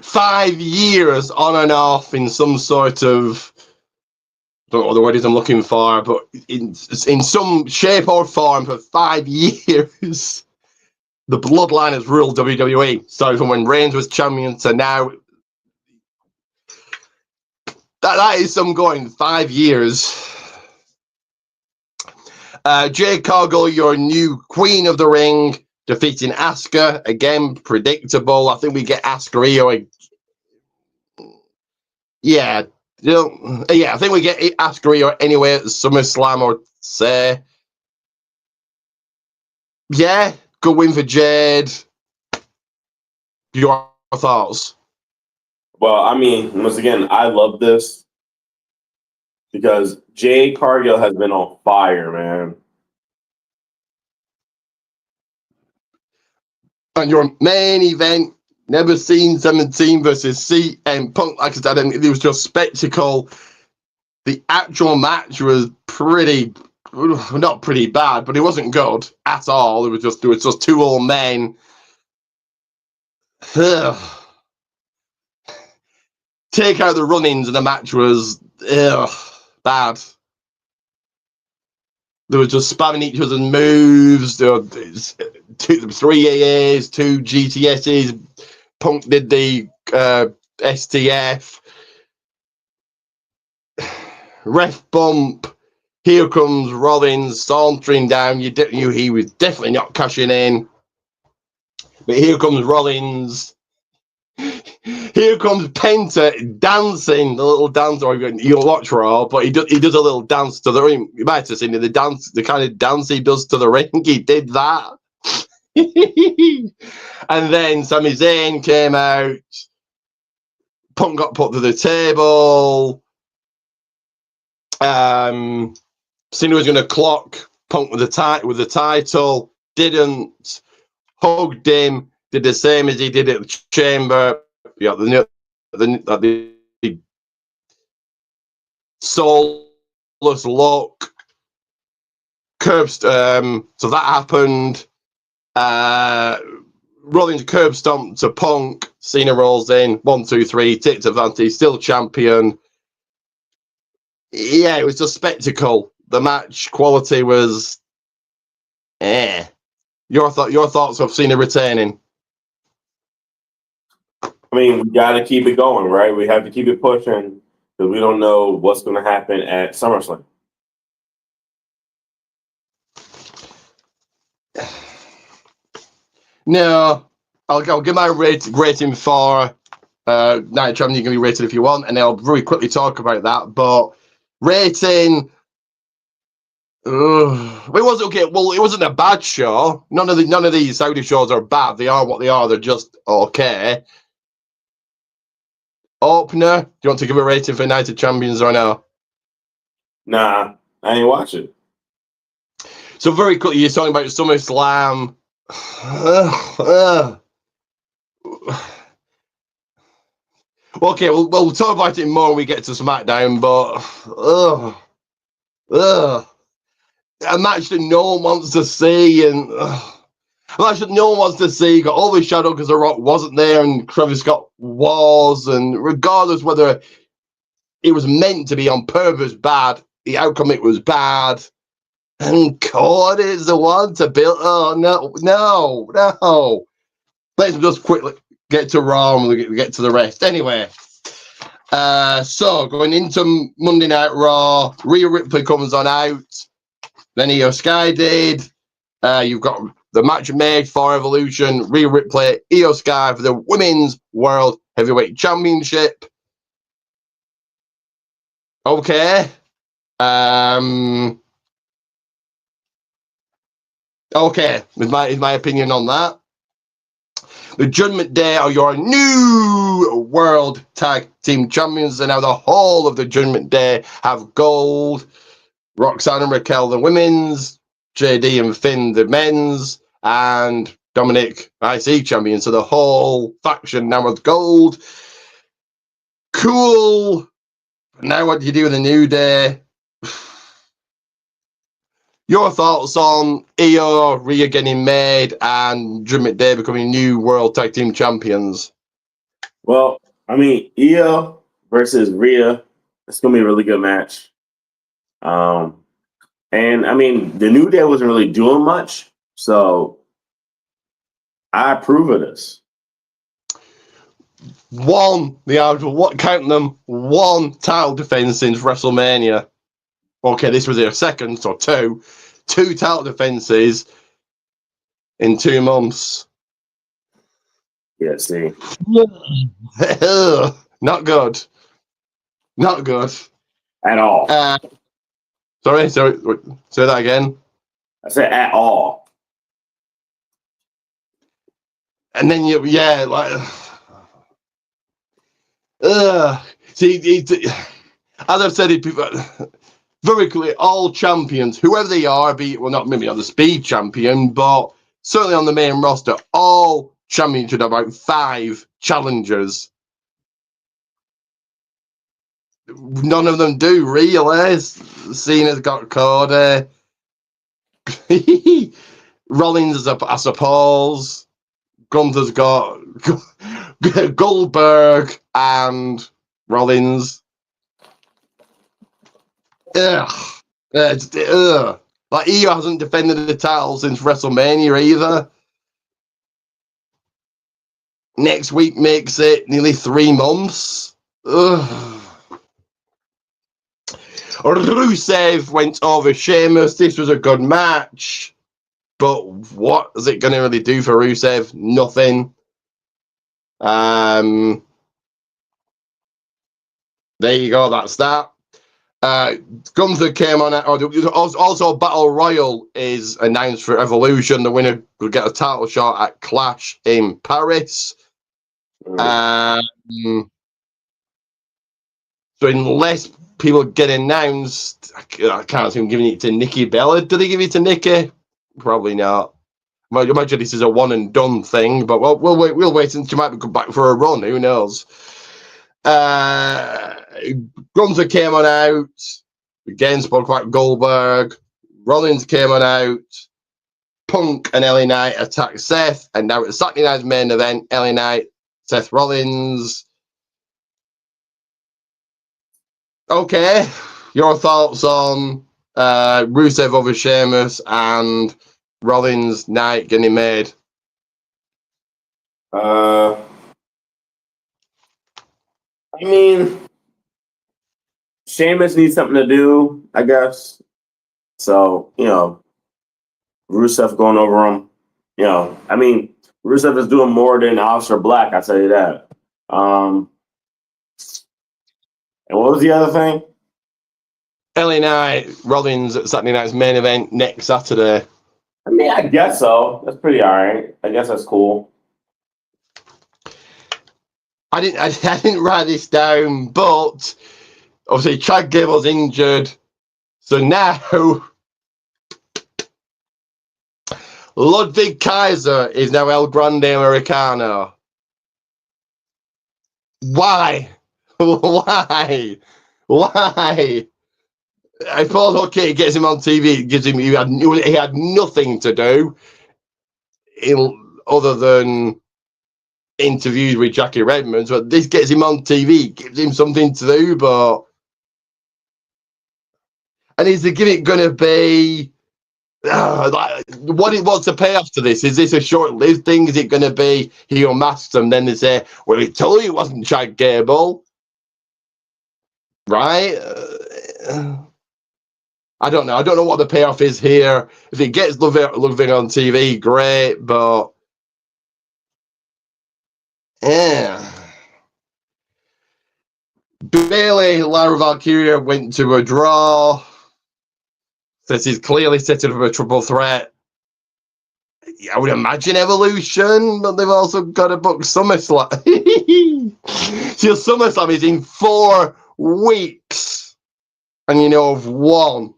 5 years on and off in some sort of, I don't know what the word is I'm looking for, but in some shape or form for 5 years, the bloodline has ruled WWE. So from when Reigns was champion to now, that is some going 5 years. Jade Cargill, your new Queen of the Ring, defeating Asuka. Again, predictable. I think we get Asuka Io. Yeah, I think we get Asuka Io anyway at SummerSlam or say. Yeah, good win for Jade. Your thoughts? Well, I mean, once again, I love this because Jade Cargill has been on fire, man. And your main event, never seen 17 versus CM Punk. Like I said, it was just spectacle. The actual match was not pretty bad, but it wasn't good at all. There was just two old men. Take out the run-ins, and the match was bad. They were just spamming each other's moves. There were 3 AAs, 2 GTSs. Punk did the STF. Ref bump. Here comes Rollins sauntering down. You knew he was definitely not cashing in. But here comes Rollins. Here comes Penta dancing, the little dance. Or you'll watch Raw, but he does a little dance to the ring. You might have seen it, the kind of dance he does to the ring. He did that. And then Sami Zayn came out. Punk got put to the table. Cena was going to clock Punk with the title. Didn't. Hugged him. Did the same as he did at the Chamber. Yeah, the soulless look. So that happened. Rollins curb stomp to Punk. Cena rolls in. 1, 2, 3. Takes advantage. Still champion. Yeah, it was just spectacle. The match quality was Your thoughts of Cena retaining? I mean, we got to keep it going, right? We have to keep it pushing because we don't know what's going to happen at SummerSlam. No, I'll give my rating for Night Champion. You can be rated if you want, and I'll very quickly talk about that. But rating, it was okay. Well, it wasn't a bad show. None of these Saudi shows are bad. They are what they are. They're just okay. Opener, do you want to give a rating for United Champions or no? Nah, I ain't watch it. So very quickly, you're talking about SummerSlam. Okay, we'll talk about it more when we get to SmackDown, but a match that no one wants to see, and a match that no one wants to see, got all the shadow because The Rock wasn't there and Travis Scott was, and regardless whether it was meant to be on purpose bad, the outcome it was bad. And Cody is the one to build. Oh no! Let's just quickly get to Raw and we get to the rest. Anyway, so going into Monday Night Raw, Rhea Ripley comes on out. Then Io Sky did. You've got the match made for Evolution. Rhea Ripley, Io Sky for the Women's World Heavyweight Championship. Okay. Okay, is my opinion on that. The Judgment Day are your new World Tag Team Champions, and now the whole of the Judgment Day have gold. Roxanne and Raquel, the women's, JD and Finn, the men's, and Dominic, IC champion. So the whole faction now with gold. Cool. Now what do you do with the New Day? Your thoughts on Io, Rhea getting made, and Judgment Day becoming new World Tag Team Champions? Well, I mean, Io versus Rhea, it's going to be a really good match. And I mean, the New Day wasn't really doing much, so I approve of this. Count them, one title defense since WrestleMania. Okay, this was their second, so two title defenses in 2 months. Yeah, see. Not good. Not good. At all. Sorry, say that again. I said at all. And then see, as I've said, very clear, all champions, whoever they are, maybe not the speed champion, but certainly on the main roster, all champions should have about 5 challengers. None of them do, really. Cena's got Cody. Rollins, I suppose. Gunther's got Goldberg and Rollins. Ugh. Like, Io hasn't defended the title since WrestleMania either. Next week makes it nearly 3 months. Ugh. Rusev went over Sheamus. This was a good match. But what is it going to really do for Rusev? Nothing. There you go. That's that. Gunther came on. Also, Battle Royal is announced for Evolution. The winner will get a title shot at Clash in Paris. So unless people get announced, I can't see him giving it to Nikki Bella. Do they give it to Nikki? Probably not. I imagine this is a one and done thing, but we'll wait. We'll wait until she might come back for a run. Who knows? Gunther came on out again. Spoke about Goldberg. Rollins came on out. Punk and LA Knight attacked Seth, and now it's Saturday night's main event. LA Knight, Seth Rollins. Okay, your thoughts on Rusev over Sheamus and Rollins Knight getting made? I mean, Sheamus needs something to do, I guess. So, Rusev going over him. I mean, Rusev is doing more than Aleister Black, I'll tell you that. And what was the other thing? LA Knight, Rollins at Saturday night's main event next Saturday. I mean, I guess so. That's pretty all right. I guess that's cool. I didn't write this down, but obviously Chad Gable's injured, so now Ludwig Kaiser is now El Grande Americano. Why? Why? I thought, okay, it gets him on TV. It gives him. He had nothing to do other than interviews with Jackie Redmond. But this gets him on TV, gives him something to do. And is the gimmick going to be? What's the payoff to this? Is this a short-lived thing? Is it going to be he unmasks them? Then they say, "Well, he told you it wasn't Chad Gable." Right? I don't know. I don't know what the payoff is here. If it gets Ludwig on TV, great. But yeah, Bailey, Lara Valkyria went to a draw. This is clearly setting up a triple threat. I would imagine Evolution, but they've also got to book SummerSlam. So SummerSlam is in 4 weeks, and of one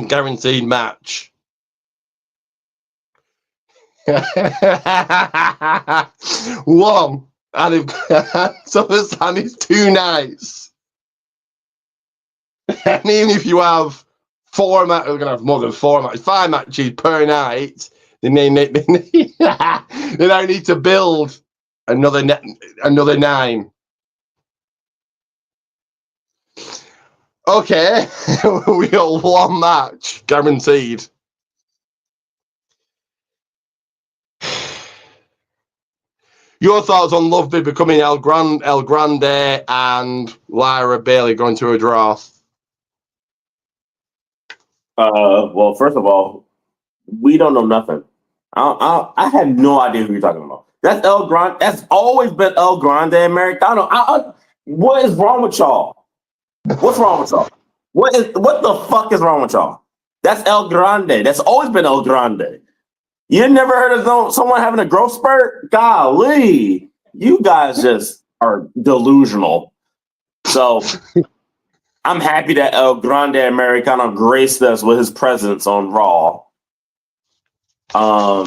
guaranteed match. One, and SummerSlam is 2 nights. And even if you have 4 matches, we're gonna have more than 4 matches, 5 matches per night. They now need to build another 9. Okay, we got 1 match guaranteed. Your thoughts on Ludwig becoming El Grande and Lyra Bailey going to a draw? Well, first of all, we don't know nothing. I had no idea who you're talking about. That's El Grande. That's always been El Grande Americano. What is wrong with y'all? What's wrong with y'all? What the fuck is wrong with y'all? That's El Grande. That's always been El Grande. You never heard of someone having a growth spurt? Golly, you guys just are delusional. So I'm happy that El Grande Americano graced us with his presence on Raw. So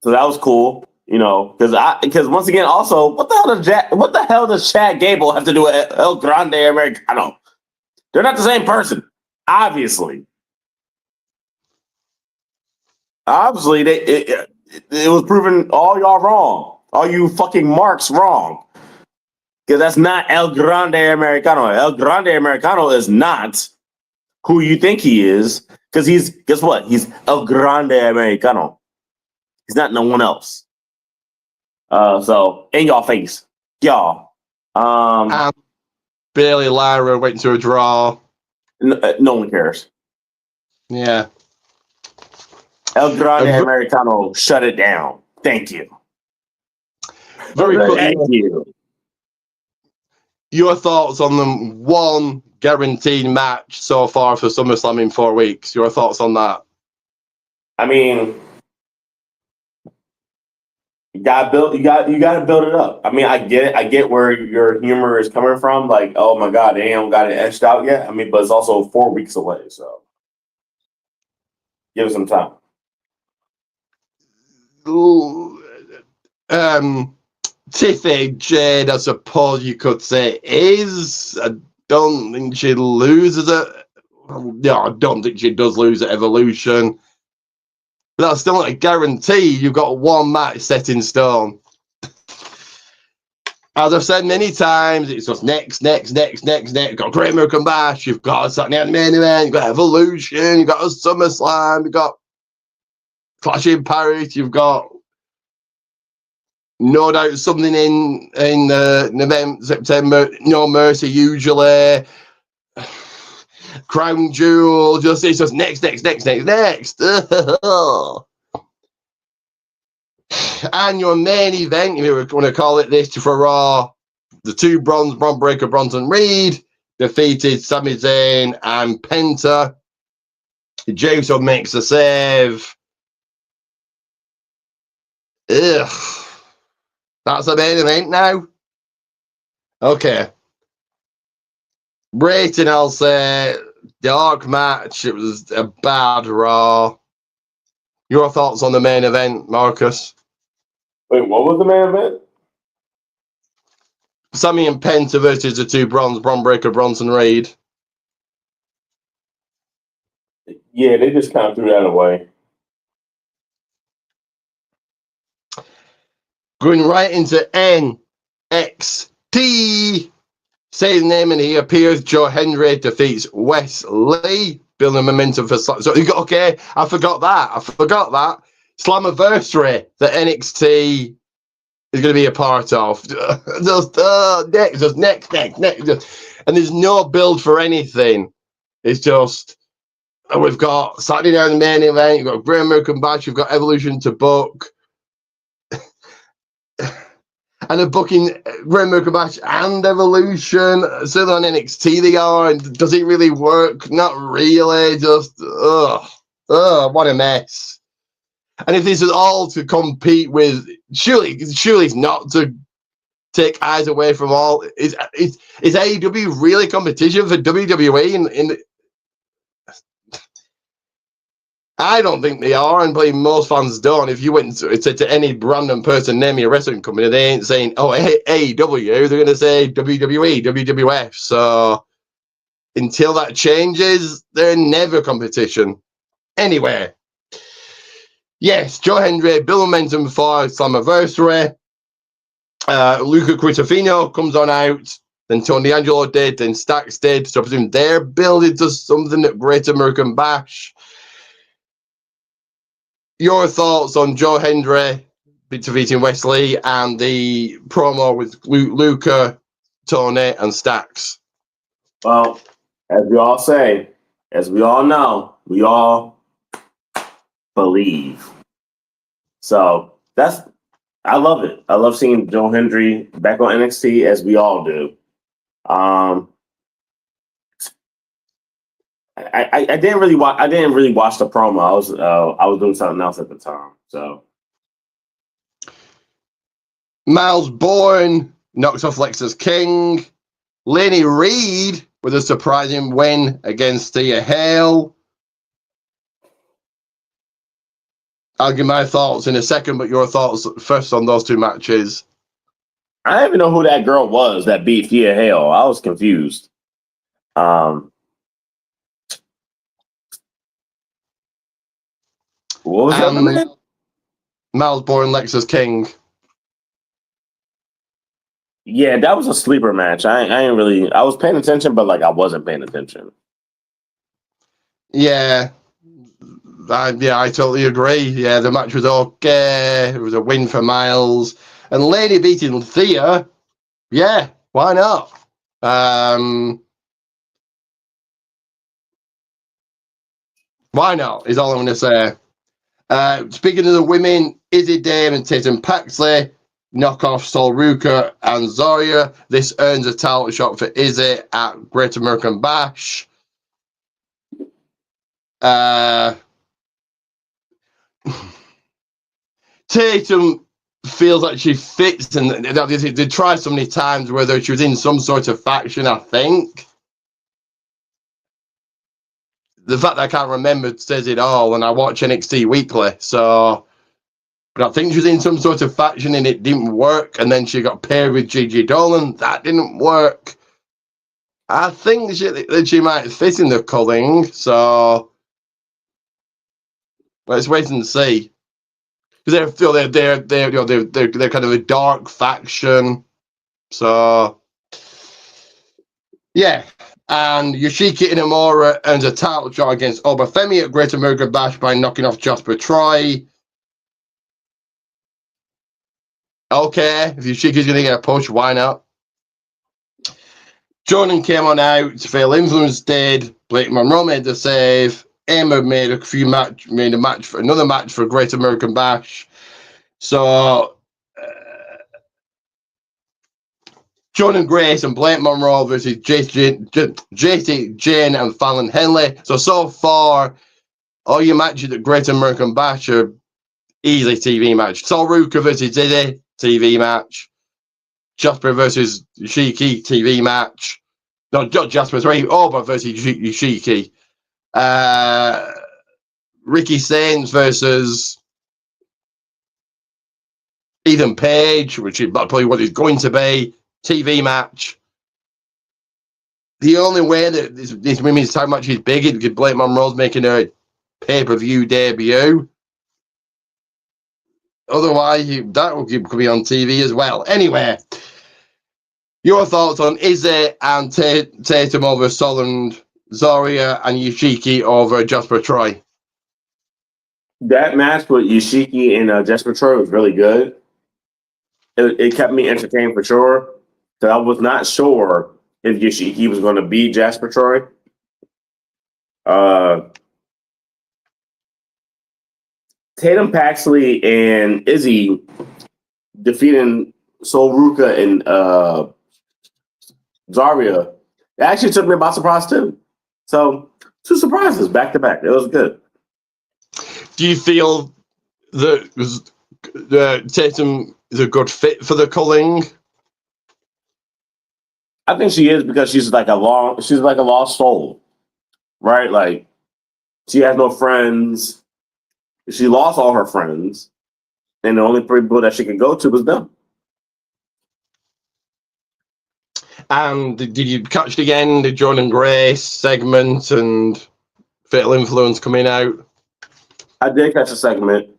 that was cool, because once again, also, what the hell does Chad Gable have to do with El Grande Americano? They're not the same person, obviously. Obviously, it was proven all y'all wrong, all you fucking marks wrong, because that's not El Grande Americano. El Grande Americano is not who you think he is, because guess what? He's El Grande Americano. He's not no one else. So in y'all face, y'all. Bailey Lyra went to a draw. No one cares. Yeah. El Grande Americano shut it down. Thank you. Thank you. Your thoughts on the one guaranteed match so far for SummerSlam in 4 weeks? Your thoughts on that? I mean, you gotta build it up. I mean, I get it. I get where your humor is coming from. Like, oh my God, they ain't got it etched out yet. I mean, but it's also 4 weeks away, so give it some time. Tiffy Jade, I suppose you could say, is. I don't think she loses it. Yeah, I don't think she does lose at Evolution. But that's still not a guarantee. You've got one match set in stone. As I've said many times, it's just next. You've got Great American Bash, you've got Saturday Night Main Event, you've got Evolution, you've got a SummerSlam, you've got Clash in Paris, you've got no doubt something in November, September, No Mercy usually. Crown Jewel, it's just next. And your main event, if you want to call it this, for Raw, the two Bron Breakker, Bronson Reed defeated Sami Zayn and Penta. Jericho makes a save. Ugh. That's the main event now. Okay. Rating, I'll say dark match. It was a bad Raw. Your thoughts on the main event, Marcus? Wait, what was the main event? Sami and Penta versus the two Bron Breakker, Bronson Reed. Yeah, they just kind of threw that away. Going right into NXT. Say the name and he appears. Joe Hendry defeats Wesley. Building momentum for Slam. So, okay, I forgot that. Slammiversary that NXT is going to be a part of. Next. And there's no build for anything. It's just, we've got Saturday Night the main event, you've got Great American Bash, you've got Evolution to book. And they're booking Great American Bash and Evolution. Certainly on NXT they are. And does it really work? Not really. Just, what a mess. And if this is all to compete with, surely it's not to take eyes away from all. Is AEW really competition for WWE? I don't think they are, and probably most fans don't. If you went to any random person, name your wrestling company, they ain't saying, oh, AEW, they're going to say WWE, WWF. So until that changes, they're never competition. Anyway, yes, Joe Hendry, Bill Momentum for Slammiversary. Luca Crucifino comes on out. Then Tony Angelo did, then Stacks did. So I presume they're building to something at Great American Bash. Your thoughts on Joe Hendry defeating Wesley and the promo with Luca, Tony, and Stacks? Well, as we all say, as we all know, we all believe. So I love it. I love seeing Joe Hendry back on NXT, as we all do. I didn't really watch. I didn't really watch the promo. I was doing something else at the time. So Miles Bourne knocks off Lexus King. Laney Reed with a surprising win against Thea Hale. I'll give my thoughts in a second, but your thoughts first on those two matches. I didn't even know who that girl was that beat Thea Hale. I was confused. What was that name? Miles Bourne, Lexus King. Yeah, that was a sleeper match. I ain't really. I was paying attention, but like I wasn't paying attention. Yeah. I totally agree. Yeah, the match was okay. It was a win for Miles. And Lady beating Thea, yeah, why not? Why not, is all I'm going to say. Speaking of the women, Izzy Dame and Tatum Paxley knock off Sol Ruka and Zarya. This earns a title shot for Izzy at Great American Bash. Tatum feels like she fits, and they tried so many times whether she was in some sort of faction, I think. The fact that I can't remember says it all, and I watch NXT weekly, so... But I think she was in some sort of faction and it didn't work, and then she got paired with Gigi Dolan. That didn't work. I think that she might fit in the culling, so... Let's wait and see. Because they're kind of a dark faction. So yeah. And Yoshiki Inamura earns a title shot against Obafemi at Great American Bash by knocking off Jasper Troy. Okay, if Yoshiki's gonna get a push, why not? Jordan came on out, Phil Influence did, Blake Monroe made the save, Emma made another match for Great American Bash. So Jordan Grace and Blake Monroe versus JT Jane and Fallon Henley. So far, all your matches at Great American Bash are easily TV match. Sol Ruka versus Diddy, TV match. Jasper versus Yoshiki, TV match. No, not Jasper, sorry, Oba versus Yoshiki. Ricky Saints versus Ethan Page, which is probably what it's going to be. TV match. The only way that this women's tag match is big is because Blake Monroe's making a pay-per-view debut. Otherwise, that could be on TV as well. Anyway, your thoughts on Izzy and Tatum over Sol and Zarya and Yoshiki over Jasper Troy? That match with Yoshiki and Jasper Troy was really good. It kept me entertained for sure. So I was not sure if Yoshiki was going to beat Jasper Troy. Tatum Paxley and Izzy defeating Sol Ruka and Zarya, it actually took me by surprise too. So 2 surprises back to back. It was good. Do you feel that Tatum is a good fit for the culling? I think she is because she's like a lost soul, right? Like she has no friends. She lost all her friends, and the only people that she could go to was them. And did you catch it again, the Jordan Grace segment and Fatal Influence coming out? I did catch a segment. It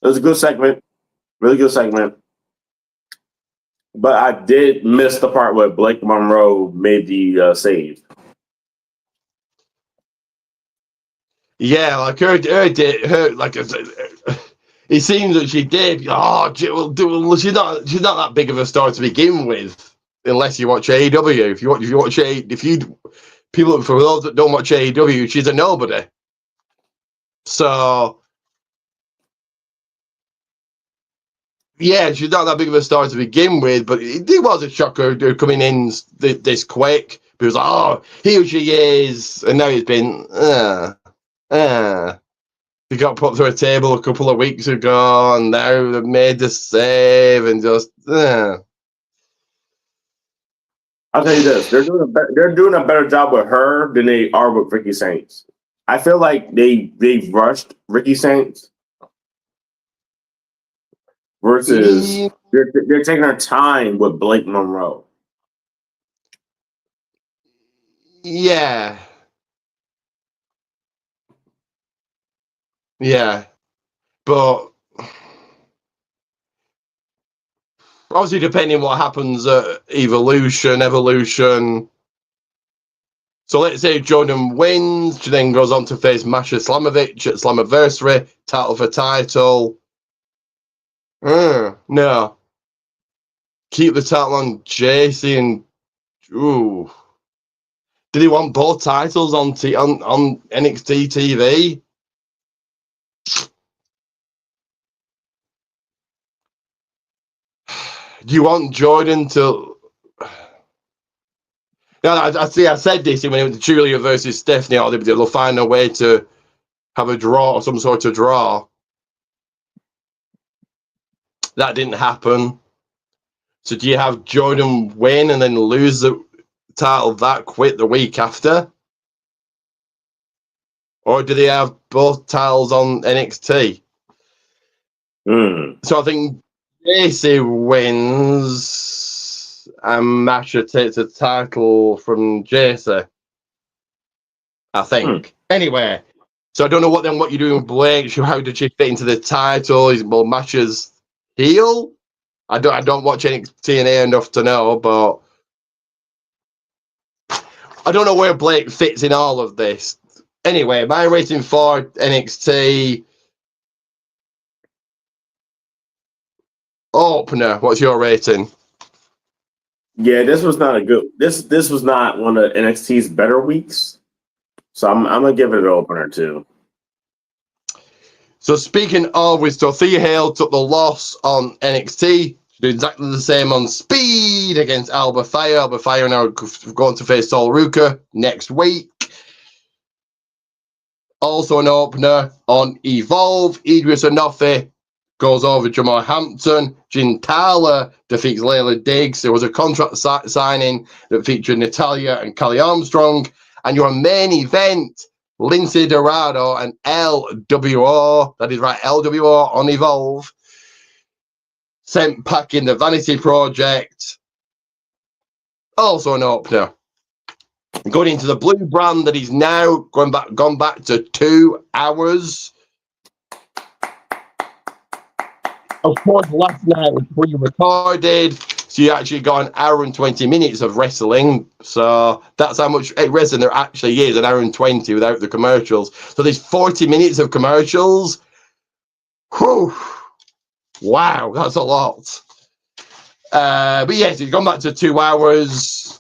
was a good segment, really good segment. But I did miss the part where Blake Monroe made the save. Yeah, like her like it seems that she did. Oh, she's not that big of a star to begin with, unless you watch AEW. People, for those that don't watch AEW, she's a nobody. So yeah, she's not that big of a star to begin with, but it was a shocker coming in this quick. He was like, oh, here she is. And now he's been, He got put through a table a couple of weeks ago, and now they've made the save, and just, I'll tell you this: they're doing a better job with her than they are with Ricky Saints. I feel like they rushed Ricky Saints versus they're taking their time with Blake Monroe. Yeah. Yeah. But obviously, depending what happens at Evolution. So let's say Jordan wins, she then goes on to face Masha Slamovich at Slammiversary, title for title. No. Keep the title on JC and ooh. Did he want both titles on NXT TV? Do you want Jordan to? No, I see. I said this when it was Julia versus Stephanie. Or they'll find a way to have a draw or some sort of draw. That didn't happen. So do you have Jordan win and then lose the title that quick the week after? Or do they have both titles on NXT? So I think JC wins and Masha takes the title from JC. I think. Anyway, so I don't know what you're doing with Blake. How did she fit into the title? Is Masha's heel? I don't watch TNA enough to know, but I don't know where Blake fits in all of this. Anyway, my rating for NXT opener. What's your rating? Yeah, this was not a good. This was not one of NXT's better weeks. So I'm gonna give it an opener too. So speaking of, with Thea Hale took the loss on NXT. She did exactly the same on Speed against Alba Fire. Alba Fire now going to face Sol Ruka next week. Also an opener on Evolve. Idris Enofe goes over Jamal Hampton. Gintala defeats Layla Diggs. There was a contract signing that featured Natalia and Kelly Armstrong. And your main event, Lindsay Dorado and LWO, that is right, LWO on Evolve, sent packing the Vanity Project. Also an opener. Going into the blue brand that is now gone back to 2 hours. Of course, last night was pre-recorded, so you actually got an hour and 20 minutes of wrestling. So that's how much wrestling there actually is, an hour and 20 without the commercials. So there's 40 minutes of commercials. Whew. Wow, that's a lot. But yes, it's gone back to 2 hours.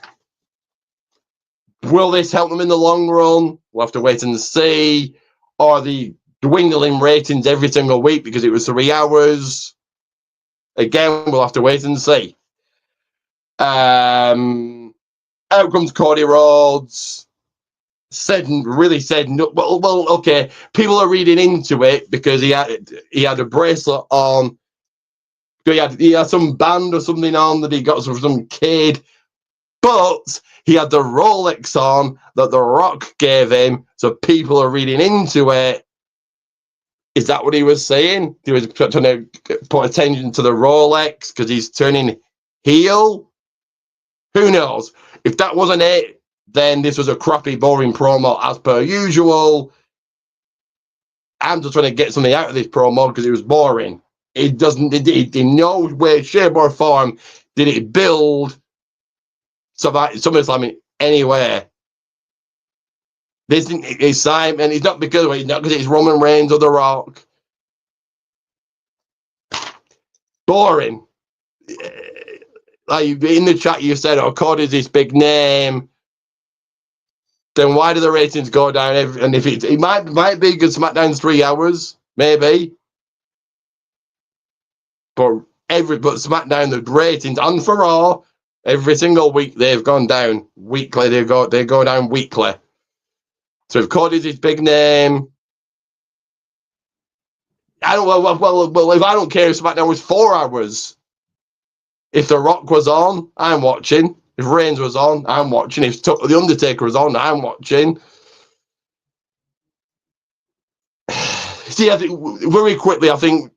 Will this help them in the long run? We'll have to wait and see. Are the dwindling ratings every single week because it was 3 hours? Again, we'll have to wait and see. Out comes Cody Rhodes. Said no. Well, okay. People are reading into it because he had a bracelet on. He had some band or something on that he got from some kid, but he had the Rolex on that The Rock gave him. So people are reading into it. Is that what he was saying? He was trying to put attention to the Rolex because he's turning heel? Who knows? If that wasn't it, then this was a crappy, boring promo as per usual. I'm just trying to get something out of this promo because it was boring. It doesn't, in no way, shape, or form did it build SummerSlam anywhere. This is excitement, and it's not because it's Roman Reigns or The Rock. Boring. Like in the chat, you said, "Oh, Cody's this big name." Then why do the ratings go down? And if it might be because SmackDown's 3 hours, maybe. But SmackDown, the ratings, and for Raw Every single week they've gone down. Weekly they go down weekly. So if Cody's his big name, well, if I don't care if SmackDown was 4 hours. If The Rock was on, I'm watching. If Reigns was on, I'm watching. If The Undertaker was on, I'm watching. See, I think very quickly, I think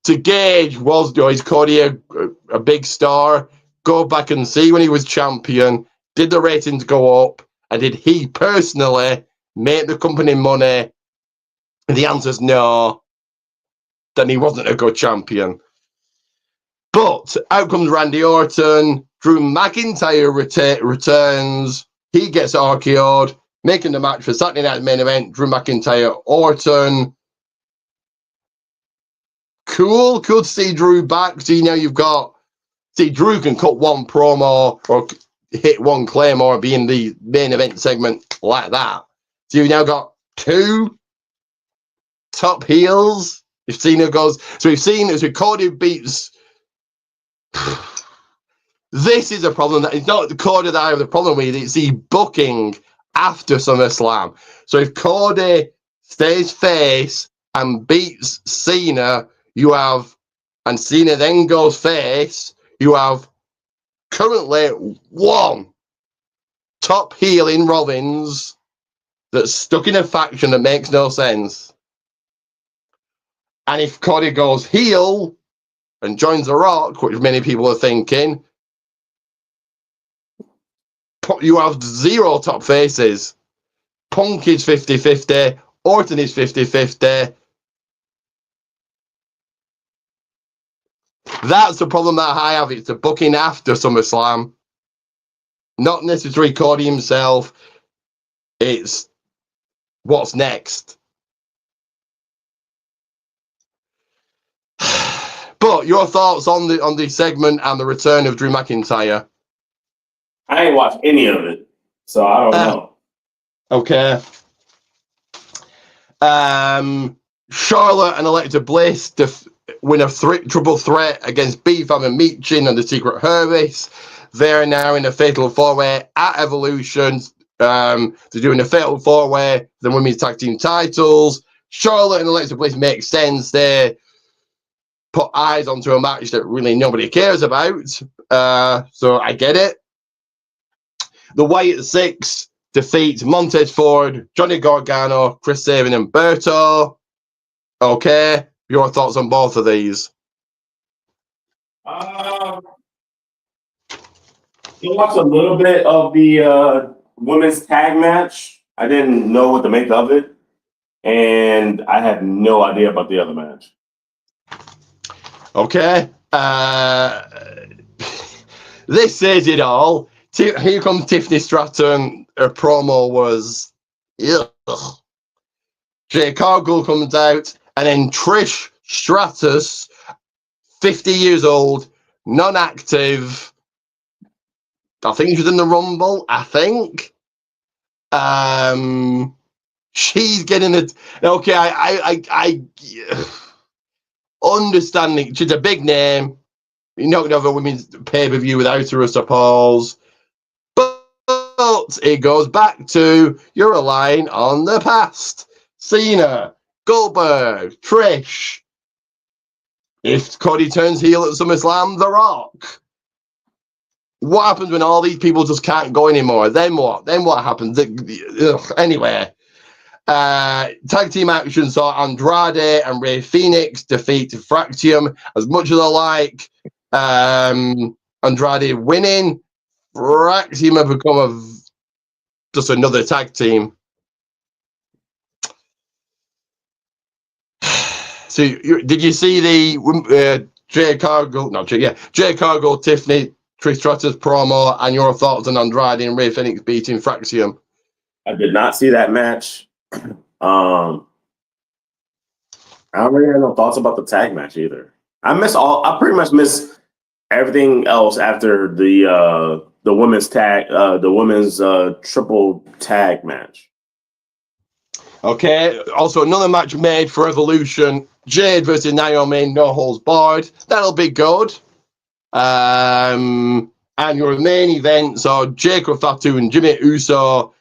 to gauge is Cody a big star? Go back and see when he was champion. Did the ratings go up? And did he personally make the company money? And the answer's no. Then he wasn't a good champion. But out comes Randy Orton. Drew McIntyre returns. He gets RKO'd, making the match for Saturday Night Main Event. Drew McIntyre, Orton. Cool to see Drew back. See, now Drew can cut one promo or hit one claymore, be in the main event segment like that. So you've now got 2 top heels. If Cena goes, so we've seen as Cody beats. This is a problem that it's not the Cody that I have the problem with. It's the booking after SummerSlam. So if Cody stays face and beats Cena, and Cena then goes face, you have currently 1 top heel in Rollins that's stuck in a faction that makes no sense. And if Cody goes heel and joins The Rock, which many people are thinking, you have 0 top faces. Punk is 50-50. Orton is 50-50. That's the problem that I have. It's the booking after SummerSlam. Not necessarily Cody himself. It's what's next. But your thoughts on the segment and the return of Drew McIntyre? I ain't watched any of it, so I don't know. Okay. Charlotte and Alexa Bliss win a triple threat against B-Fam and Michin and the Secret Service. They're now in a fatal 4-way at Evolution. They're doing a fatal 4-way, the women's tag team titles. Charlotte and Alexa Bliss make sense. They put eyes onto a match that really nobody cares about. So I get it. The Wyatt Six defeat Montez Ford, Johnny Gargano, Chris Sabin, and Berto. Okay, your thoughts on both of these? I watched a little bit of the women's tag match. I didn't know what to make of it, and I had no idea about the other match. Okay, this says it all. Here comes Tiffany Stratton. Her promo was, ugh. Jay Cargill comes out, and then Trish Stratus, 50 years old, non-active. I think she was in the Rumble. I think. She's getting it. Okay, I understanding. She's a big name. You're not going to have a women's pay-per-view without her, I suppose. But it goes back to you're relying on the past. Cena, Goldberg, Trish. If Cody turns heel at SummerSlam, The Rock. What happens when all these people just can't go anymore? Then what? Then what happens? Anyway. Tag team action saw Andrade and Rey Fenix defeat Fractium. As much as I like Andrade winning, Fractium have become just another tag team. So, did you see the Jay Cargill, Tiffany Trish Stratus promo, and your thoughts on Andrade and Rey Fenix beating Fractium? I did not see that match. I don't really have no thoughts about the tag match either. I pretty much miss everything else after the women's triple tag match. Okay. Also, another match made for Evolution: Jade versus Naomi, no holds barred. That'll be good. And your main event saw Jacob Fatu and Jimmy Uso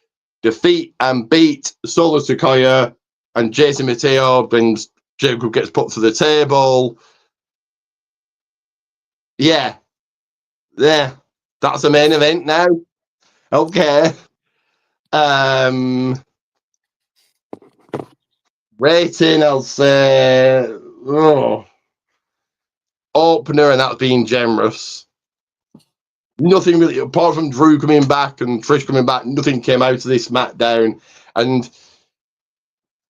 defeat and beat Solo Sikoa and Jason Mateo. Then Jacob gets put to the table. Yeah. That's the main event now. Okay. Rating, I'll say opener, and that's being generous. Nothing really, apart from Drew coming back and Trish coming back, nothing came out of this SmackDown. And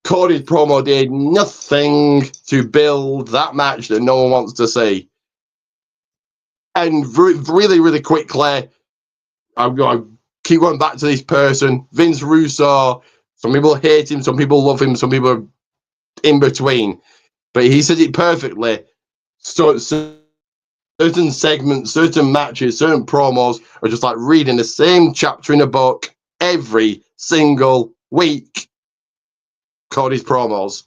Cody's promo did nothing to build that match that no one wants to see. And really, really quickly, I'm going to keep going back to this person, Vince Russo. Some people hate him, some people love him, some people are in between. But he said it perfectly. So certain segments, certain matches, certain promos are just like reading the same chapter in a book every single week. Cody's promos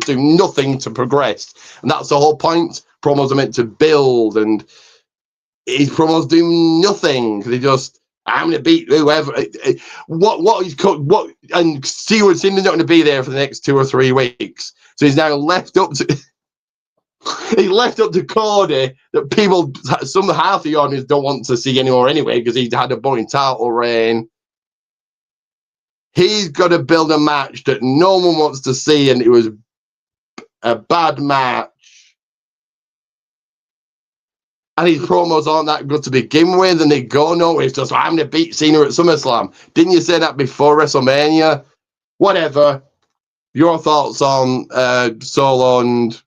do nothing to progress, and that's the whole point. Promos are meant to build, and his promos do nothing. They just, I'm going to beat whoever. What? And Stewart's not going to be there for the next 2 or 3 weeks, so he's now left up to. He left up to Cody that people, half the audience don't want to see anymore anyway because he's had a boring title reign. He's got to build a match that no one wants to see, and it was a bad match. And his promos aren't that good to begin with, and they go nowhere. It's just, I'm going to beat Cena at SummerSlam. Didn't you say that before WrestleMania? Whatever. Your thoughts on Solo and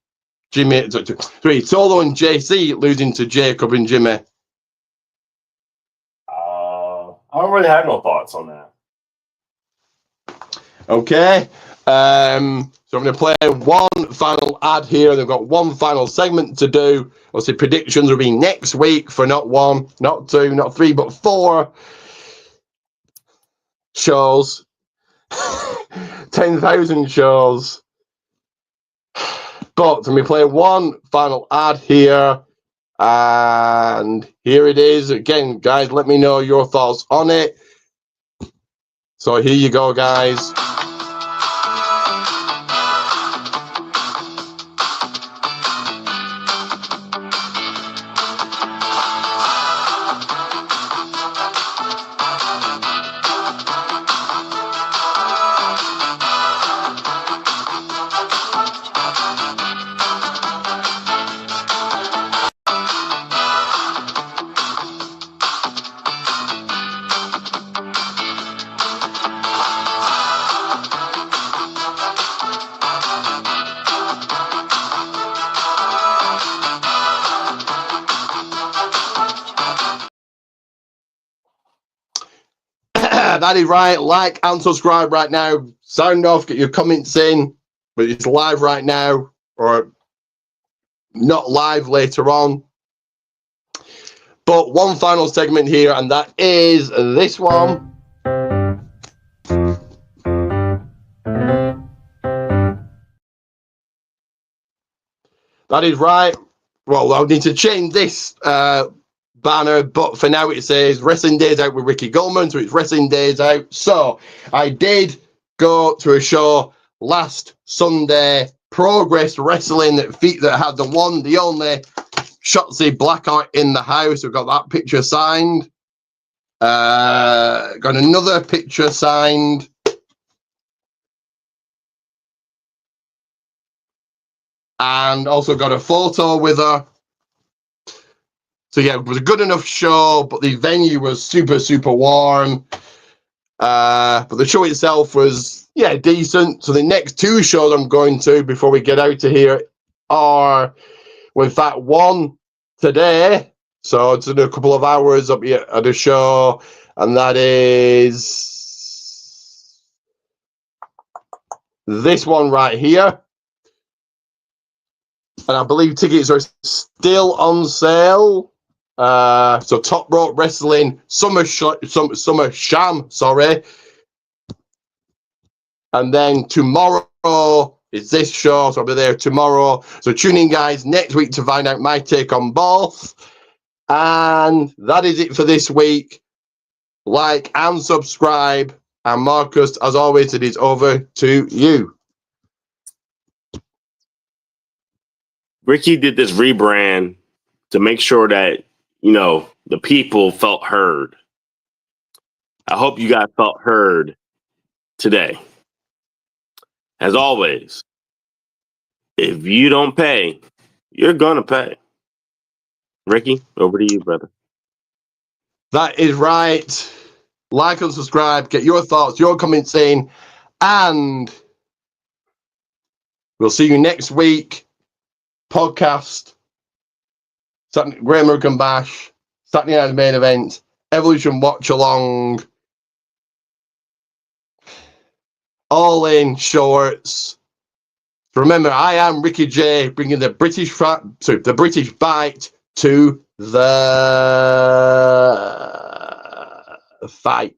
Jimmy? Sorry, Solo and JC losing to Jacob and Jimmy. I don't really have no thoughts on that. Okay, so I'm going to play one final ad here. They've got one final segment to do. Obviously, predictions will be next week for not 1, not 2, not 3, but 4 shows. 10,000 shows. But let me play one final ad here. And here it is. Again, guys, let me know your thoughts on it. So here you go, guys. That is right. Like and subscribe right now. Sound off. Get your comments in. But it's live right now, or not live later on. But one final segment here, and that is this one. That is right. Well, I'll need to change this banner, but for now it says Wrestling Days Out with Ricky Goldman, so it's Wrestling Days Out. So I did go to a show last Sunday, Progress Wrestling, that had the one, the only Shotzi Blackheart in the house. We've got that picture signed. Got another picture signed. And also got a photo with her. So yeah, it was a good enough show, but the venue was super, super warm. But the show itself was, yeah, decent. So the next 2 shows I'm going to before we get out of here are, well, in fact, one today. So it's in a couple of hours up here at a show, and that is this one right here. And I believe tickets are still on sale. So Top Rope Wrestling Summer Sham, sorry. And then tomorrow is this show, so I'll be there tomorrow. So tune in, guys, next week to find out my take on both. And that is it for this week. Like and subscribe. And Marcus, as always, it is over to you. Ricky did this rebrand to make sure that, you know, the people felt heard. I hope you guys felt heard today. As always, if you don't pay, you're going to pay. Ricky, over to you, brother. That is right. Like and subscribe. Get your thoughts, your comments in. And we'll see you next week. Podcast. Great American Bash. Saturday Night's Main Event. Evolution Watch Along. All in shorts. Remember, I am Ricky J, bringing the British bite to the fight.